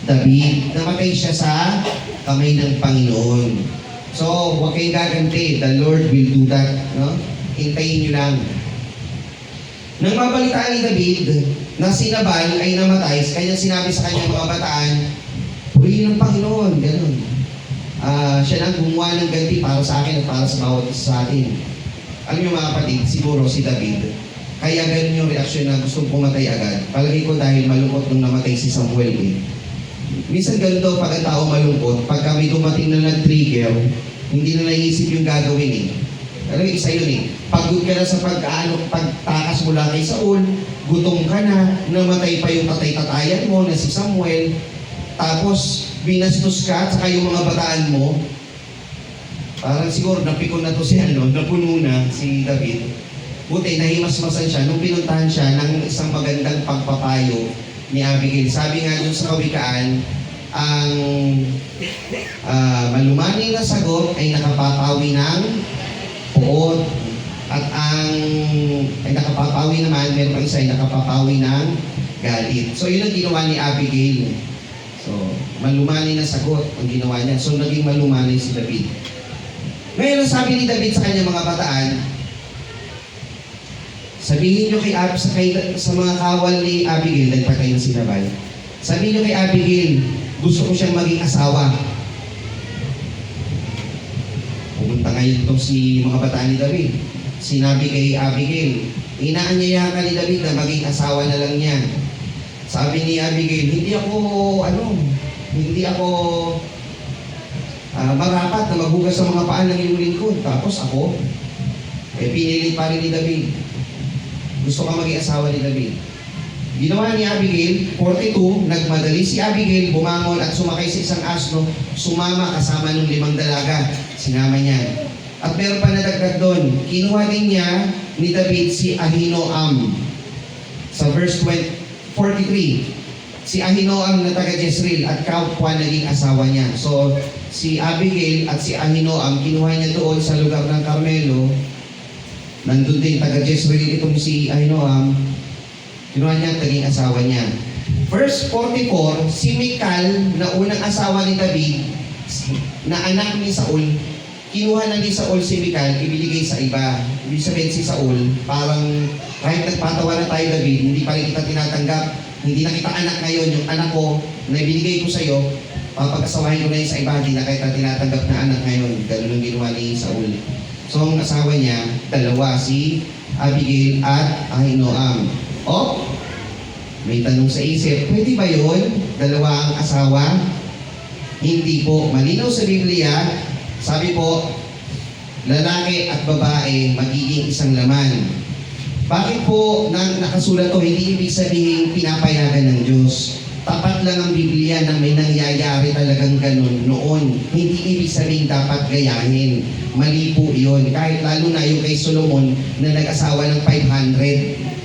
David. Namatay siya sa kamay ng Panginoon. So, huwag kayong gaganti. The Lord will do that. No? Hintayin nyo lang. Nang mabalitaan ni David na si Nabal ay namatay, kanya sinabi sa kanyang mga bataan, purihin ng Panginoon. Ganun. Siya nang gumawa ng ganti para sa akin at para sa bawat isa sa atin. Alam niyo mga kapatid, siguro si David, kaya ganun yung reaksyon na gustong pumatay agad. Palagi ko dahil malungkot nung namatay si Samuel eh. Minsan ganun daw pag ang tao malungkot, pag kami dumating na nag-trigger, hindi na naisip yung gagawin eh. Alam mo, isa yun eh. Pagod ka na sa pagtakas mula kay Saul, gutom ka na, namatay pa yung tatay-tatayan mo na si Samuel, tapos binastos ka at saka yung mga bataan mo. Parang siguro napikon na to si napuno na si David. Buti, nahimasmasan siya nung pinuntahan siya ng isang magandang pagpapayo ni Abigail. Sabi nga dun sa Kawikaan, ang malumanay na sagot ay nakapapawi ng puot. At ang nakapapawi naman, meron pang isa ay nakapapawi ng galit. So yun ang ginawa ni Abigail. So, malumanay na sagot ang ginawa niya. So naging malumanay si David. Ngayon, ang sabi ni David sa kanyang mga bataan, sabihin nyo sa mga kawal ni Abigail, nagpatay na si Nabal. Sabihin nyo kay Abigail, gusto ko siyang maging asawa. Pumunta ngayon itong si mga bataan ni David. Sinabi kay Abigail, inaanyayahan ka ni David na maging asawa na lang niya. Sabi ni Abigail, hindi ako marapat na maghugas sa mga paan ng iyong lingkod. Tapos ako, pinilit pa rin ni David. Gusto ka maging asawa ni David. Ginawa ni Abigail, 42, nagmadali si Abigail, bumangon at sumakay sa isang asno, sumama kasama ng 5 dalaga. Sinama niya. At meron pa nadagdag doon, kinuha din niya ni David si Ahinoam. Sa verse 43, si Ahinoam na taga Jezreel at kapwa naging asawa niya. So, si Abigail at si Ahinoam, kinuha niya doon sa lugar ng Carmelo. Nandun din taga Jezreel itong si Ahinoam. Kinuha niya at naging asawa niya. Verse 44, si Michal na unang asawa ni David, na anak ni Saul, kinuha na ni Saul si Michal, ibinigay sa iba. Ibig sabihin si Saul, parang kahit nagpatawa na tayo David, hindi pa rin kita tinatanggap, hindi na kita anak ngayon, yung anak ko na ibinigay ko sa iyo, papag-asawahin ko na yun sa iba, hindi na kita tinatanggap na anak ngayon. Ganun ang ginawa ni Saul. So ang asawa niya, 2, si Abigail at Ahinoam. May tanong sa isip, pwede ba yun? 2 ang asawa? Hindi po. Malinaw sa Biblia, sabi po, lalaki at babae magiging isang laman. Bakit po nakasulat to? Hindi ibig sabihin pinapayagan ng Diyos. Tapat lang ang Biblia na may nangyayari talagang ganun noon. Hindi ibig sabihin dapat gayahin. Mali po yun. Kahit lalo na yung kay Solomon na nag-asawa ng 500.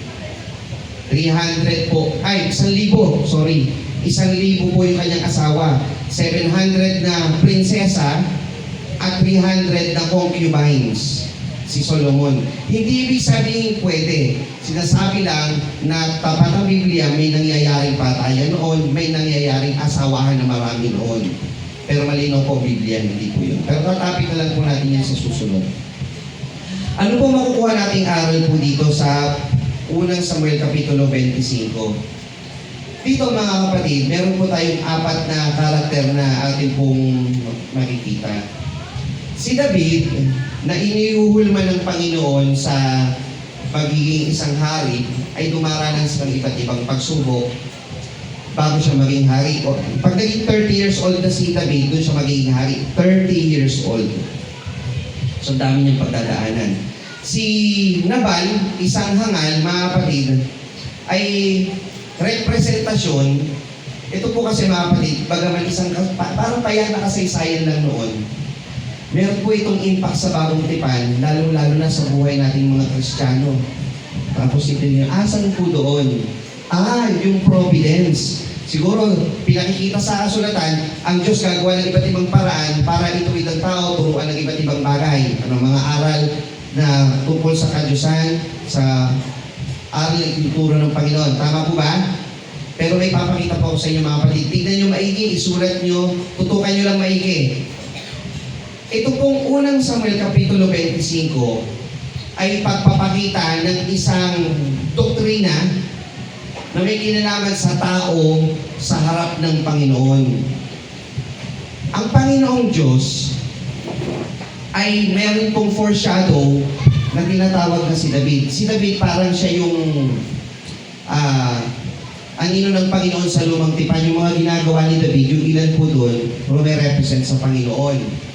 300 po. 1,000. Sorry. 1,000 po yung kanyang asawa. 700 na prinsesa at 300 na concubines si Solomon. Hindi ibig sabihin pwede. Sinasabi lang na tapat ang Biblia, may nangyayaring patayan noon, may nangyayaring asawahan na marami noon. Pero malinaw po Biblia, hindi po yun. Pero tatapik na lang po natin yan sa susunod. Ano po makukuha nating aral po dito sa unang Samuel Kapitulo 25? Dito mga kapatid, meron po tayong 4 na karakter na atin pong makikita. Si David, na iniuhulman ng Panginoon sa pagiging isang hari, ay dumaranas ng iba't ibang pagsubok bago siya maging hari. O, pag naging 30 years old na si David, doon siya magiging hari. 30 years old. So, dami niyang pagdadaanan. Si Nabal, isang hangal, mga kapatid, ay representasyon. Ito po kasi mga kapatid, bagaman isang, parang payan na kasaysayan lang noon. Meron po itong impact sa bagong tipan, lalo-lalo na sa buhay nating mga Kristiyano. Tapos ito niya, asan po doon? Yung providence. Siguro, pinakikita sa kasulatan, ang Diyos gagawa ng iba't ibang paraan para ituwid ang tao, turuan ng iba't ibang bagay. Mga aral na tungkol sa kadyusan, sa aral ng ituturo ng Panginoon. Tama po ba? Pero may papakita po ako sa inyo mga kapatid. Tignan nyo maigi, isulat nyo, tutukan nyo lang maigi. Ito pong unang Samuel Kapitulo 25 ay pagpapakita ng isang doktrina na may kinalaman sa tao sa harap ng Panginoon. Ang Panginoong Diyos ay meron pong foreshadow na tinatawag na si David. Si David parang siya yung anino ng Panginoon sa lumang tipan. Yung mga ginagawa ni David, yung ilan po doon, represent sa Panginoon.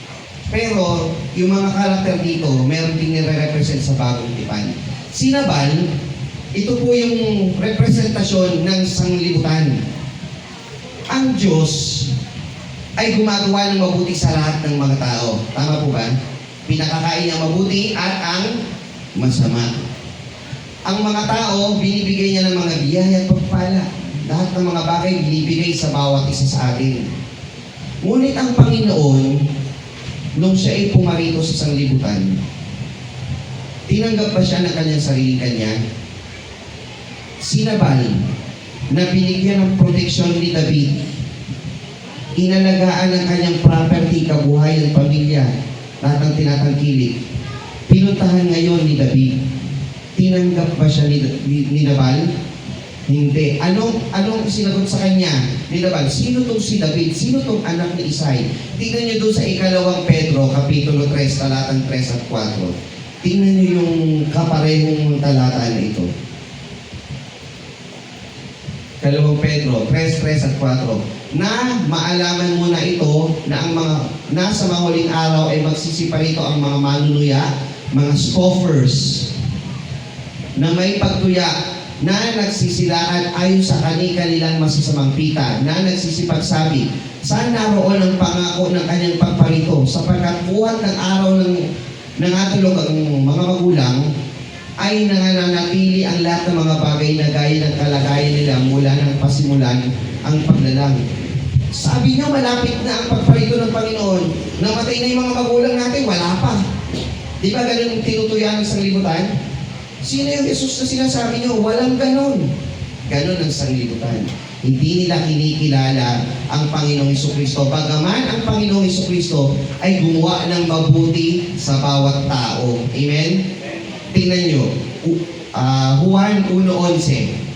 Pero, yung mga karakter dito, meron din nire-represent sa bagong tipan. Si Nabal, ito po yung representasyon ng sanglibutan. Ang Diyos, ay gumagawa ng mabuti sa lahat ng mga tao. Tama po ba? Pinakakain niya mabuti at ang masama. Ang mga tao, binibigay niya ng mga biyaya at pagpala. Lahat ng mga bagay binibigay sa bawat isa sa atin. Ngunit ang Panginoon, nung siya ay pumarito sa sanglibutan, tinanggap ba siya ng kanyang sariling kanya? Si Nabal, na binigyan ng proteksyon ni David, inalagaan ng kanyang property, kabuhayan, pamilya, lahat ng tinatangkilik, pinuntahan ngayon ni David. Tinanggap ba siya ni Nabal? Hindi. Anong sinagot sa kanya ni Nabal? Sino tong si David? Sino tong anak ni Isay? Tingnan niyo doon sa ikalawang Pedro, kapitulo 3, talatang 3 at 4. Tingnan niyo yung kaparehong talata na ito. Kalawang Pedro, 3 at 4. Na maalaman mo na ito na ang mga nasa mga huling araw ay magsisiparito ang mga manunuya, mga scoffers, na may pagtuya, na nagsisilaan ayon sa kanilang masasamang pita, na nagsisipagsabi, saan naroon ang pangako ng kanyang pagparito, sapagkat buhat ng araw ng atulog ang mga magulang, ay nananatili ang lahat ng mga bagay na gaya ng kalagayan nila mula ng pasimulan ang paglalang. Sabi niya, malapit na ang pagparito ng Panginoon. Namatay na yung mga magulang natin, wala pa. Di ba ganun yung tinutuyan ng sanglibutan? Sino yung Jesus na sinasabi niyo? Walang ganon. Ganon ang sanglibutan. Hindi nila kinikilala ang Panginoong Jesucristo. Bagaman ang Panginoong Jesucristo ay gumawa ng mabuti sa bawat tao. Amen? Tingnan nyo. Juan 1:11.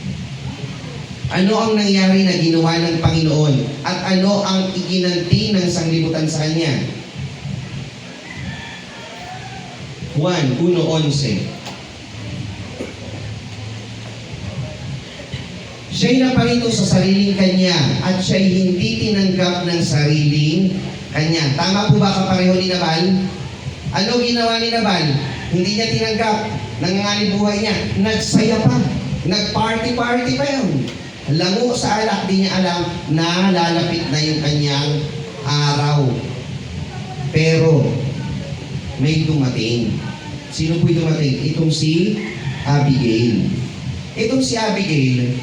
Ano ang nangyari na ginawa ng Panginoon? At ano ang iginanti ng sanglibutan sa Kanya? Juan 1:11. Siya'y naparito sa sariling Kanya at siya'y hindi tinanggap ng sariling Kanya. Tama po ba kapareho ni Nabal? Ano ginawa ni Nabal? Hindi niya tinanggap. Nangangalib buhay niya. Nagsaya pa. Nag-party-party pa yun. Lango sa alak, di niya alam na lalapit na yung kanyang araw. Pero, may dumating. Sino po'y dumating? Itong si Abigail. Itong si Abigail,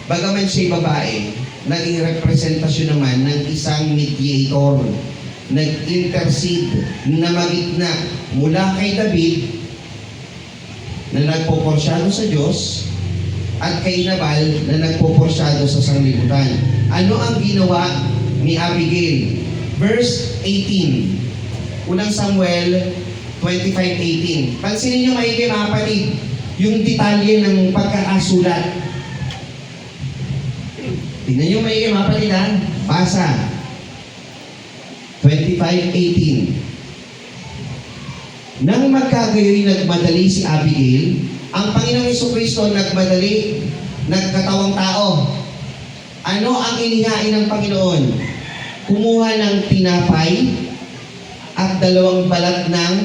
bagaman siya'y babae, naging representasyon naman ng isang mediator. Nag-intercede na magitna mula kay David na nagpoporsyado sa Diyos at kay Nabal na nagpoporsyado sa sanglibutan. Ano ang ginawa ni Abigail? Verse 18. Unang Samuel 25:18. Pansinin niyo maigi mga kapatid, yung detalye ng pagkakasulat. Tingnan niyo maigi mga kapatid ha. Basa. 25:18. Nang magkagayoy nagmadali si Abigail, ang Panginoong Jesucristo nagmadali, nagkatawang tao. Ano ang inihain ng Panginoon? Kumuha ng tinapay at 2 balat ng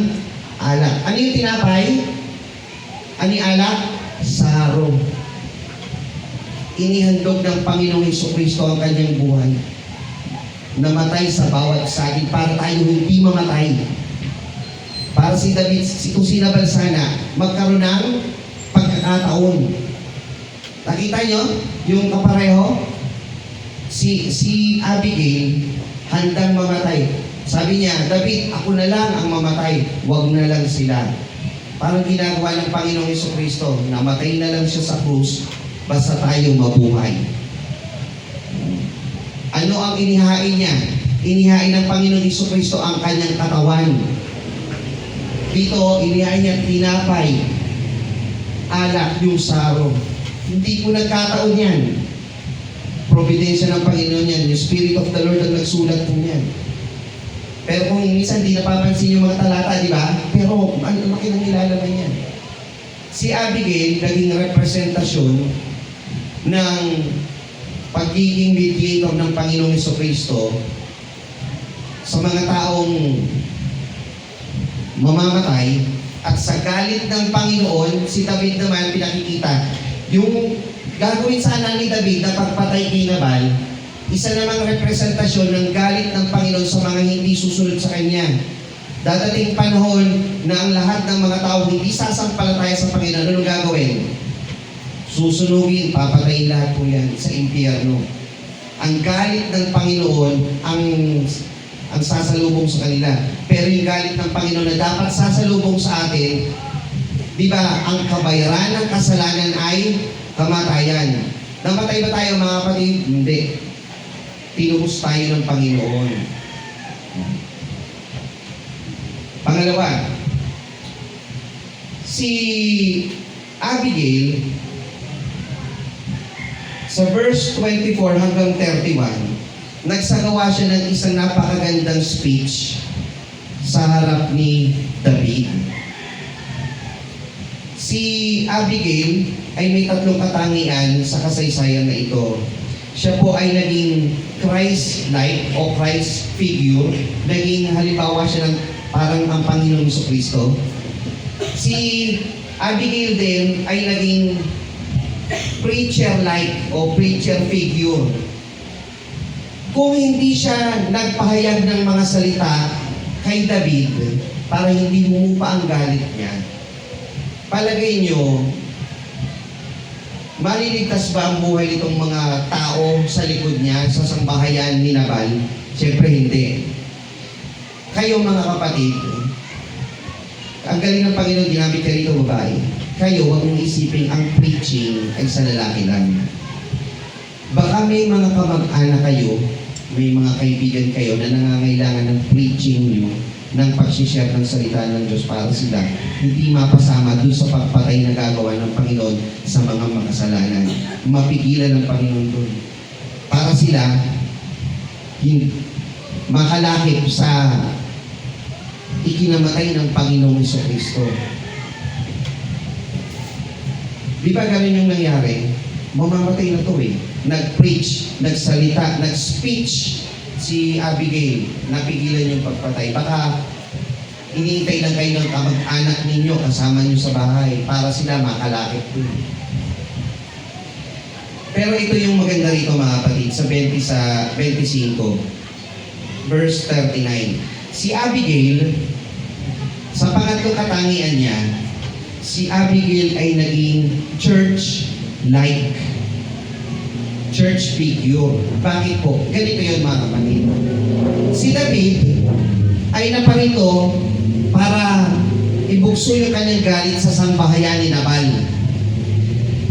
alak. Ano yung tinapay? Ano yung alak? Saro. Inihandog ng Panginoong Jesucristo ang kanyang buhay. Namatay sa bawat saging para tayo hindi mamatay. Para si David, kung si Nabal sana, magkaroon ng pagkakataon. Nakita nyo yung kapareho? Si Abigail, handang mamatay. Sabi niya, David, ako na lang ang mamatay. Huwag na lang sila. Parang ginagawa ng Panginoong Jesucristo, namatay na lang siya sa krus, basta tayo mabuhay. Ano ang inihain niya? Inihain ng Panginoong Jesucristo ang kanyang katawan. Dito, inihain niya tinapay, alak, yung saro. Hindi po nagkataon yan. Providensya ng Panginoon yan. Yung Spirit of the Lord ang nagsulat po yan. Pero kung minsan di napapansin yung mga talata, di ba? Pero ano laki ng nilalaman yan. Si Abigail, naging representasyon ng pagiging mediator ng Panginoong Jesucristo sa mga taong mamamatay, at sa galit ng Panginoon, si David naman pinakikita yung gagawin sana ni David na pagpatay kay Nabal, Isa namang representasyon ng galit ng Panginoon sa mga hindi susunod sa Kanya. Dadating panahon na ang lahat ng mga tao hindi sasampalataya sa Panginoon. Anong gagawin? Susunugin, papatayin lahat po yan sa impyerno. Ang galit ng Panginoon ang sasalubong sa kanila. Pero yung galit ng Panginoon na dapat sasalubong sa atin, di ba, ang kabayaran ng kasalanan ay kamatayan. Namatay ba tayo mga kapatid? Hindi. Tinubos tayo ng Panginoon. Pangalawa, si Abigail, sa verse 24 hanggang 31, nagsagawa siya ng isang napakagandang speech sa harap ni David. Si Abigail ay may tatlong katangian sa kasaysayan na ito. Siya po ay naging Christ-like o Christ figure. Naging halimbawa siya ng parang ang Panginoon Jesucristo. Si Abigail din ay naging preacher-like o preacher figure. Kung hindi siya nagpahayag ng mga salita kay David para hindi humupa ang galit niya, palagay nyo, maliligtas ba ang buhay nitong mga tao sa likod niya, sa sambahayan ni Nabal? Siyempre hindi. Kayo mga kapatid, ang galing ng Panginoon, ginamit ka rito babae. Kayo, huwag mong isipin ang preaching ay sa lalaki lang. Baka may mga kamag-anak kayo, may mga kaibigan kayo na nangangailangan ng preaching nyo, ng pag-share ng salita ng Diyos para sila hindi mapasama dun sa pagpatay na gagawa ng Panginoon sa mga makasalanan. Mapigilan ng Panginoon dun. Para sila makalakip sa ikinamatay ng Panginoong Jesucristo. Di ba ganun yung nangyari? Mamamatay na to eh. Nag-preach, nagsalita, nag-speech si Abigail, napigilan yung pagpatay. Baka iniintay lang kayo ng kamag-anak ninyo kasama nyo sa bahay para sila makalakip po. Pero ito yung maganda rito mga kapatid sa 25 verse 39. Si Abigail, sa pangatlong katangian niya, si Abigail ay naging church-like. Church figure. Bakit po? Ganito yun mga kapatid. Si David ay naparito para ibukso yung kanyang galit sa sambahayan ni Nabal.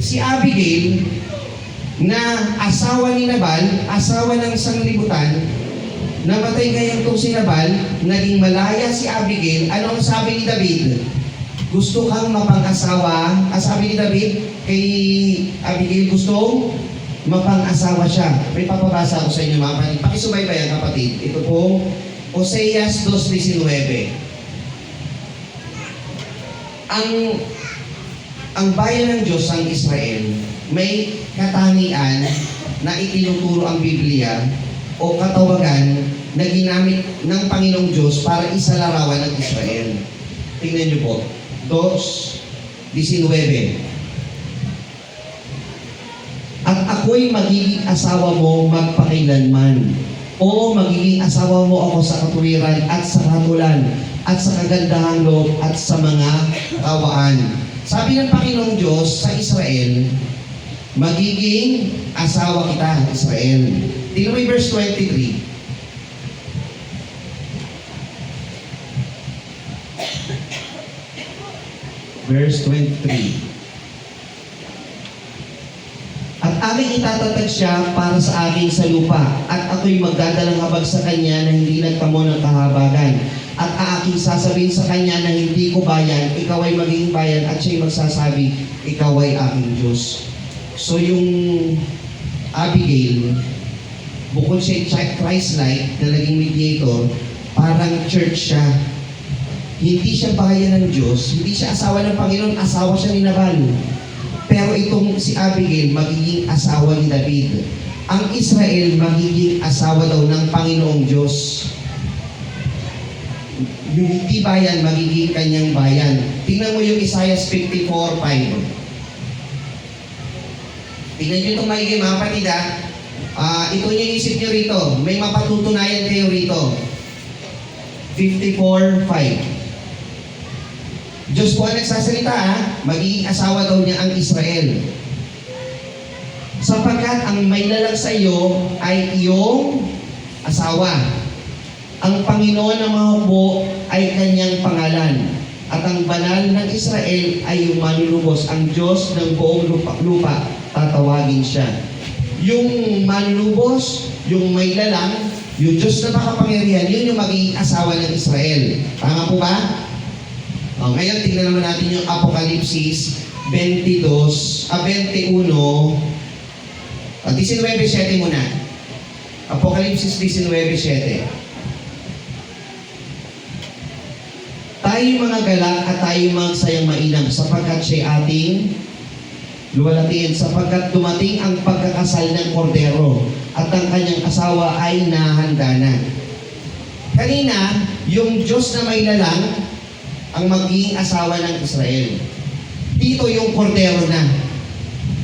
Si Abigail, na asawa ni Nabal, asawa ng sanglibutan, namatay ngayon itong si Nabal, naging malaya si Abigail. Ano ang sabi ni David? Gusto kang mapang-asawa? Sabi ni David kay Abigail, gusto mapang-asawa siya. May papabasa ako sa inyo mga kapatid. Pakisubaybayan kapatid. Ito po, Oseas 2:19. Ang bayan ng Diyos, ang Israel, may katangian na itinuturo ang Biblia o katawagan na ginamit ng Panginoong Diyos para isalarawan ng Israel. Tingnan niyo po. 2:19. At ako'y magiging asawa mo magpakailanman. Oo, magiging asawa mo ako sa katuwiran at sa katulan at sa kagandahang loob at sa mga kawaan. Sabi ng Panginoong Diyos sa Israel, magiging asawa kita, Israel. Tingnan mo yung verse 23. Verse 23. At aking itatatag siya para sa akin sa lupa, at ako'y magdadalang habag sa kanya na hindi nagtamo ng kahabagan. At aking sasabihin sa kanya na hindi ko bayan, ikaw ay magiging bayan, at siya'y magsasabi, ikaw ay aking Diyos. So yung Abigail, bukod siya Christ-like na naging mediator, parang church siya. Hindi siya bayan ng Diyos, hindi siya asawa ng Panginoon, asawa siya ni Nabal. Pero itong si Abigail, magiging asawa ni David. Ang Israel, magiging asawa daw ng Panginoong Diyos. Yung hindi bayan, magiging kanyang bayan. Tingnan mo yung Isaiah 54:5. Tingnan nyo itong maiging mga kapatid ha. Ito yung isip nyo rito. May mapatutunayan kayo rito. 54:5. Diyos po ang nagsasalita, magiging asawa daw niya ang Israel. Sapagkat ang may lalang sa iyo ay iyong asawa. Ang Panginoon ng mga hukbo ay kanyang pangalan. At ang banal ng Israel ay yung manlulubos. Ang Diyos ng buong lupa, tatawagin siya. Yung manlulubos, yung may lalang, yung Diyos na makapangyarihan, yun yung magiging asawa ng Israel. Tama po ba? Ngayon, tingnan naman natin yung Apokalipsis 21, 19:7 muna. Apokalipsis 19:7. Tayo mga galak at tayo mga sayang mainam sapagkat siya ating luwalhatiin, sapagkat dumating ang pagkakasal ng kordero at ang kanyang asawa ay nahanda na. Kanina, yung Diyos na may lalang ang magiging asawa ng Israel. Dito yung kordero na.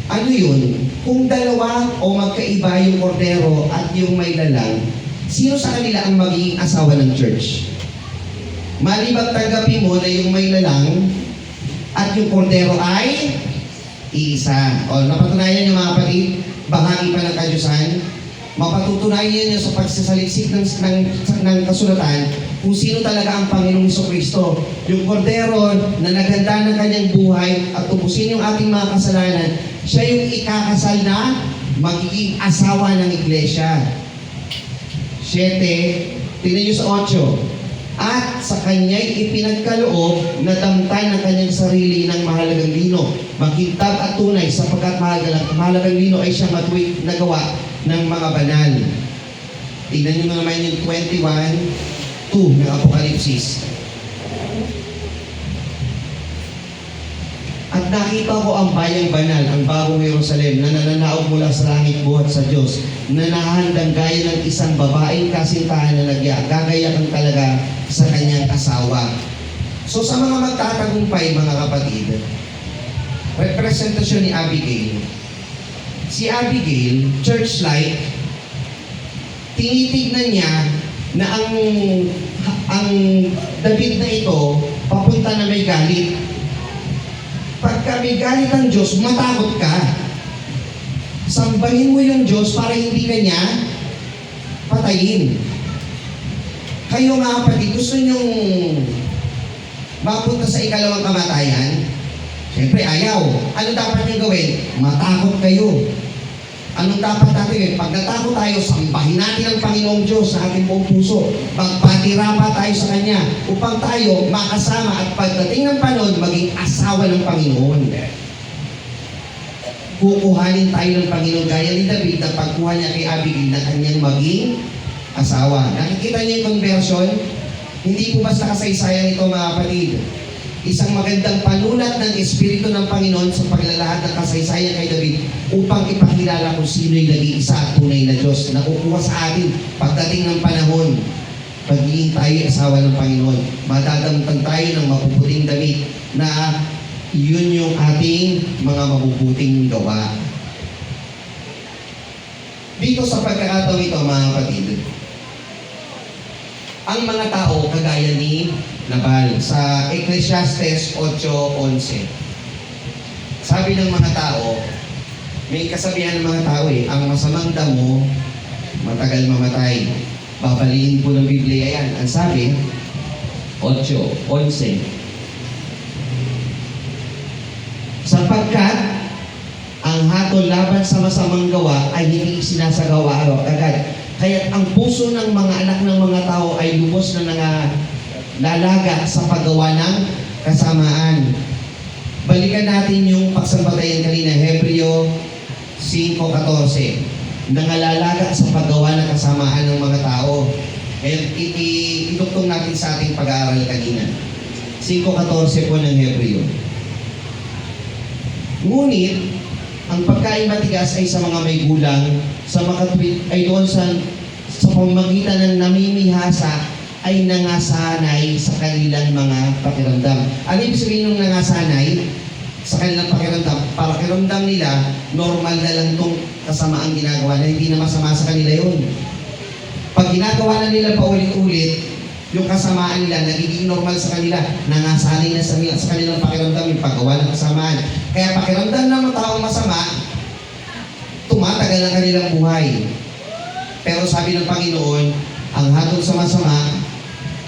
Ano yun? Kung dalawa o magkaiba yung kordero at yung may lalang, sino sa kanila ang magiging asawa ng church? Malibang tanggapin mo na yung may lalang at yung kordero ay iisa. O, napatunayan yung mga kapatid, bahagi pa ng kadyusan. Mapatutunayan nyo sa pagsasaliksik ng kasulatan kung sino talaga ang Panginoong Jesucristo. Yung kordero na naghanda ng kanyang buhay at tubusin yung ating mga kasalanan, siya yung ikakasal na magiging asawa ng iglesia. 7, tingnan nyo sa 8. At sa kanya'y ipinagkaloob na damtan ng kanyang sarili ng mahalagang lino, makintab at tunay, sapagkat mahalagang lino ay siyang matuwid na gawa ng mga banal. Tingnan nyo naman yung 21:2 ng Apokalipsis. At nakita ko ang bayang banal, ang bagong Jerusalem, na nananaog mula sa langit buhat sa Diyos, na nahahandang gaya ng isang babaeng kasintahan na gagayak ang talaga sa kanyang asawa. So sa mga magtatagumpay, mga kapatid, representasyon ni Abigail. Si Abigail, church-like, tinitignan niya na ang David na ito, papunta na may galit. Pagka may galit ang Diyos, matakot ka. Sambahin mo yung Diyos para hindi ka niya patayin. Kayo mga kapatid, gusto nyong mapunta sa ikalawang kamatayan? Siyempre, ayaw. Ano dapat nyo gawin? Matakot kayo. Anong dapat natin gawin? Pag natakot tayo, sambahin natin ang Panginoong Diyos sa ating buong puso. Magpatira pa tayo sa Kanya upang tayo makasama at pagdating ng panahon, maging asawa ng Panginoon. Kukuhanin tayo ng Panginoon gaya ni David na pagkuha niya kay Abigail na kanyang maging asawa. Nakikita niyo yung conversion? Hindi po basta kasaysayan ito, mga kapatid. Isang magandang panulat ng Espiritu ng Panginoon sa paglalahad ng kasaysayan kay David upang ipakilala kung sino yung nag-iisa at tunay na Diyos na kukuha sa atin pagdating ng panahon. Pagiging tayo asawa ng Panginoon, madadamtan tayo ng mapuputing damit na yun yung ating mga mabubuting gawa. Dito sa pagkakataon ito, mga kapatid, ang mga tao kagaya ni Nabal sa Ecclesiastes 8:11. Sabi ng mga tao, may kasabihan ng mga tao ang masamang damo, matagal mamatay. Babaliin po ng Biblia yan. Ang sabi, 8:11. Sapagkat ang hatol laban sa masamang gawa ay hindi sinasagawa agad. Kaya ang puso ng mga anak ng mga tao ay lubos na nalalaga sa paggawa ng kasamaan. Balikan natin yung pagsambatayan kanina, Hebreo 5:14. Nangalalaga sa paggawa ng kasamaan ng mga tao. Ngayon, idugtong natin sa ating pag-aaral kanina. 5:14 po ng Hebreo. Ngunit, ang pagkain matigas ay sa mga may gulang, sa makatwid ay doon sa pamamagitan ng namimihasa ay nangasanay sa kanilang mga pakiramdam. Ano ibig sabihin ng nangasanay sa kanilang pakiramdam? Pakiramdam nila, normal na lang itong kasamaang ginagawa na hindi na masama sa kanila yun. Pag ginagawa na nila paulit-ulit, yung kasamaan nila, nagiging normal sa kanila, nangasanay na sa kanilang pakiramdam yung paggawa ng kasamaan. Kaya pakiramdam ng taong masama, tumatagal ang kanilang buhay. Pero sabi ng Panginoon, ang hatol sa masama,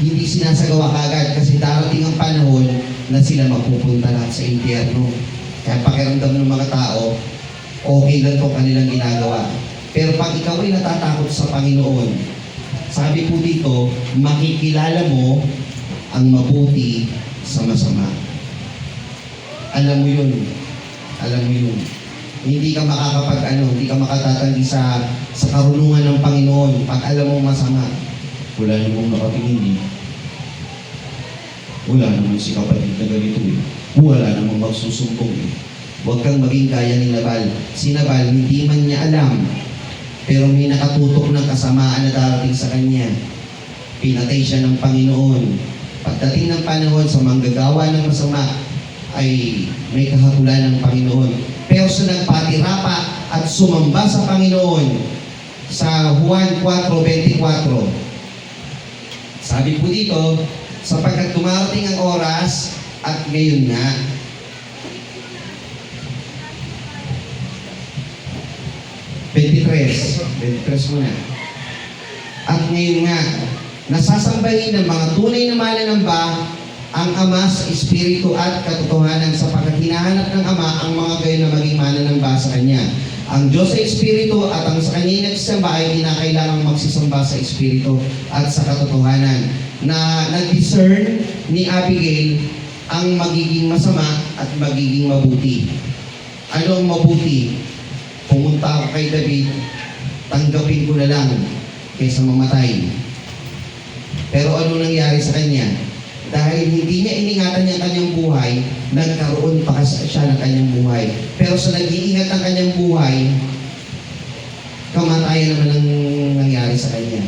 hindi sinasagawa kagad kasi darating ang panahon na sila mapupunta lahat sa impyerno. Kaya pakiramdam ng mga tao, okay lang itong kanilang ginagawa. Pero pag ikaw ay natatakot sa Panginoon, sabi po dito, makikilala mo ang mabuti sa masama. Alam mo yun. Alam mo yun. Hindi ka hindi ka makatatanggi sa karunungan ng Panginoon pag alam mo masama. Wala namang nakatingin eh. Wala namang si kapatid na ganito eh. Wala namang magsusumpong eh. Huwag kang maging gaya ni Nabal. Si Nabal, hindi man niya alam, pero may nakatutok ng kasamaan na darating sa kanya. Pinatay siya ng Panginoon. Pagdating ng panahon sa manggagawa ng masama, ay may kahatulan ng Panginoon. Pero sa nagpatirapa at sumamba sa Panginoon, sa Juan 4:24, sabi po dito, sapagkat dumarating ang oras at ngayon nga, 23 muna. At ngayon nga, nasasambahin ng mga tunay na mananamba ang Ama sa Espiritu at katotohanan sapagkat hinahanap ng Ama ang mga gayon na maging mananamba sa Kanya. Ang Diyos sa Espiritu at ang sa Kanya nagsasamba ay kinakailangang magsisamba sa Espiritu at sa katotohanan. Na nag-discern ni Abigail ang magiging masama at magiging mabuti. Ano ang mabuti? Pumunta ako kay David, tanggapin ko na lang kaysa mamatay. Pero ano nangyari sa kanya? Dahil hindi niya iningatan yung kanyang buhay, nagkaroon pa siya ng kanyang buhay. Pero sa nag-iingat ng kanyang buhay, kamatayan naman ang nangyari sa kanya.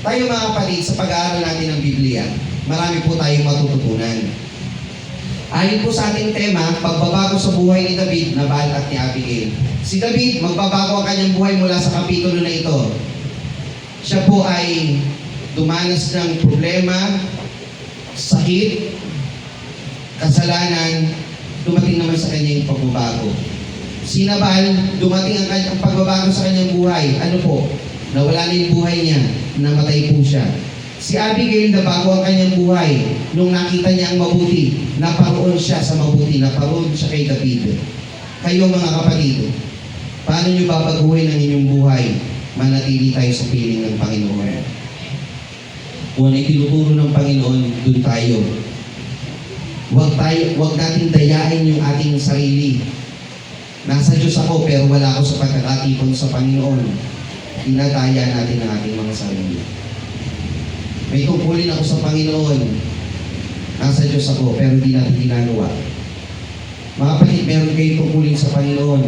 Tayo mga kapatid, sa pag-aaral natin ng Biblia, marami po tayong matututunan. Ayon po sa ating tema, pagbabago sa buhay ni David, Nabal at ni Abigail. Si David, magbabago ang kanyang buhay mula sa kapitulo na ito. Siya po ay dumanas ng problema, sakit, kasalanan, dumating naman sa kanya yung pagbabago. Si Nabal, dumating ang pagbabago sa kanyang buhay. Ano po? Nawala na yung buhay niya, namatay po siya. Si Abigail, nabago ang kanyang buhay nung nakita niya ang mabuti. Naparoon siya sa mabuti, naparoon siya kay David. Kayo mga kapatid, paano niyo babaguhin ang inyong buhay? Manatili tayo sa piling ng Panginoon. Kung ano itinuturo ng Panginoon, doon tayo. Huwag natin dayain yung ating sarili. Nasa Diyos ako, pero wala ako sa pagkakatipon sa Panginoon. Dinadaya natin ang ating mga sarili. May tungkulin ako sa Panginoon. Nasa Diyos ako, pero hindi natin ginagawa. Mga kapatid, meron kayo tungkulin sa Panginoon.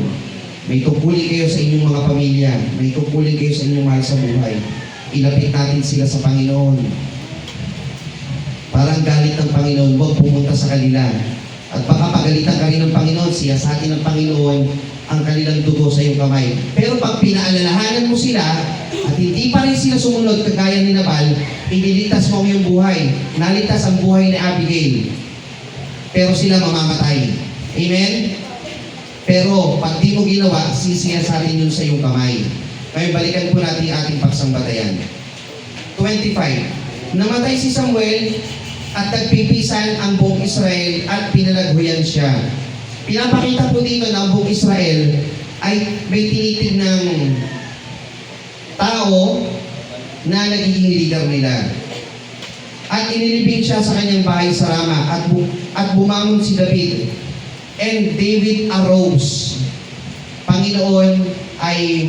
May tungkulin kayo sa inyong mga pamilya. May tungkulin kayo sa inyong mahal sa buhay. Ilapit natin sila sa Panginoon. Parang galit ng Panginoon, huwag pumunta sa kanila. At baka pagalitan ka rin ng Panginoon, siyasatin ng Panginoon ang kanilang dugo sa iyong kamay. Pero pag pinaalalahanan mo sila, at hindi pa rin sila sumunod kagaya ni Nabal, iniligtas mo ang iyong buhay. Naligtas ang buhay ni Abigail. Pero sila mamamatay. Amen? Pero pag di mo ginawa, sisiyasatin yun sa iyong kamay. Ngayon, balikan po natin ating pagsambatayan. 25. Namatay si Samuel at nagpipisan ang buong Israel at pinalaghuyan siya. Pinapakita po dito na ang buong Israel ay may tinitid ng tao na nagiging leader nila. At inilibing siya sa kanyang bahay sa Rama at bumangon si David. And David arose. Panginoon ay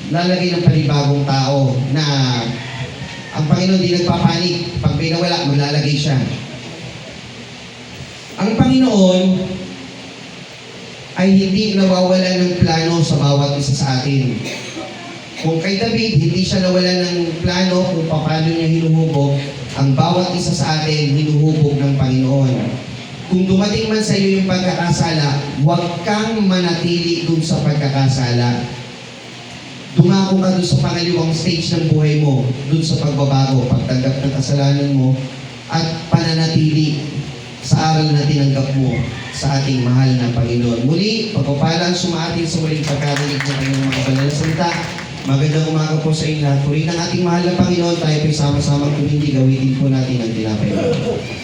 lalagay ng panibagong tao na ang Panginoon di nagpapanik. Pag may nawala, maglalagay siya. Ang Panginoon ay hindi nawawala ng plano sa bawat isa sa atin. Kung kay David, hindi siya nawala ng plano kung paano niya hinuhubog, ang bawat isa sa atin hinuhubog ng Panginoon. Kung dumating man sa iyo yung pagkakasala, huwag kang manatili dun sa pagkakasala. dumako ka dun sa pangaliwang stage ng buhay mo, dun sa pagbabago, pagtanggap ng kasalanan mo, at pananatili sa aral na tinanggap mo sa ating mahal na Panginoon. Muli, pagpapalang sumaatin sa muling pagkarinig ng kanyang mga banal na salita. Magandang umaga po sa inyo lahat. Purihin ang ating mahal na Panginoon, tayo po'y sama-samang tumindi, gawitin po natin ang tinapay.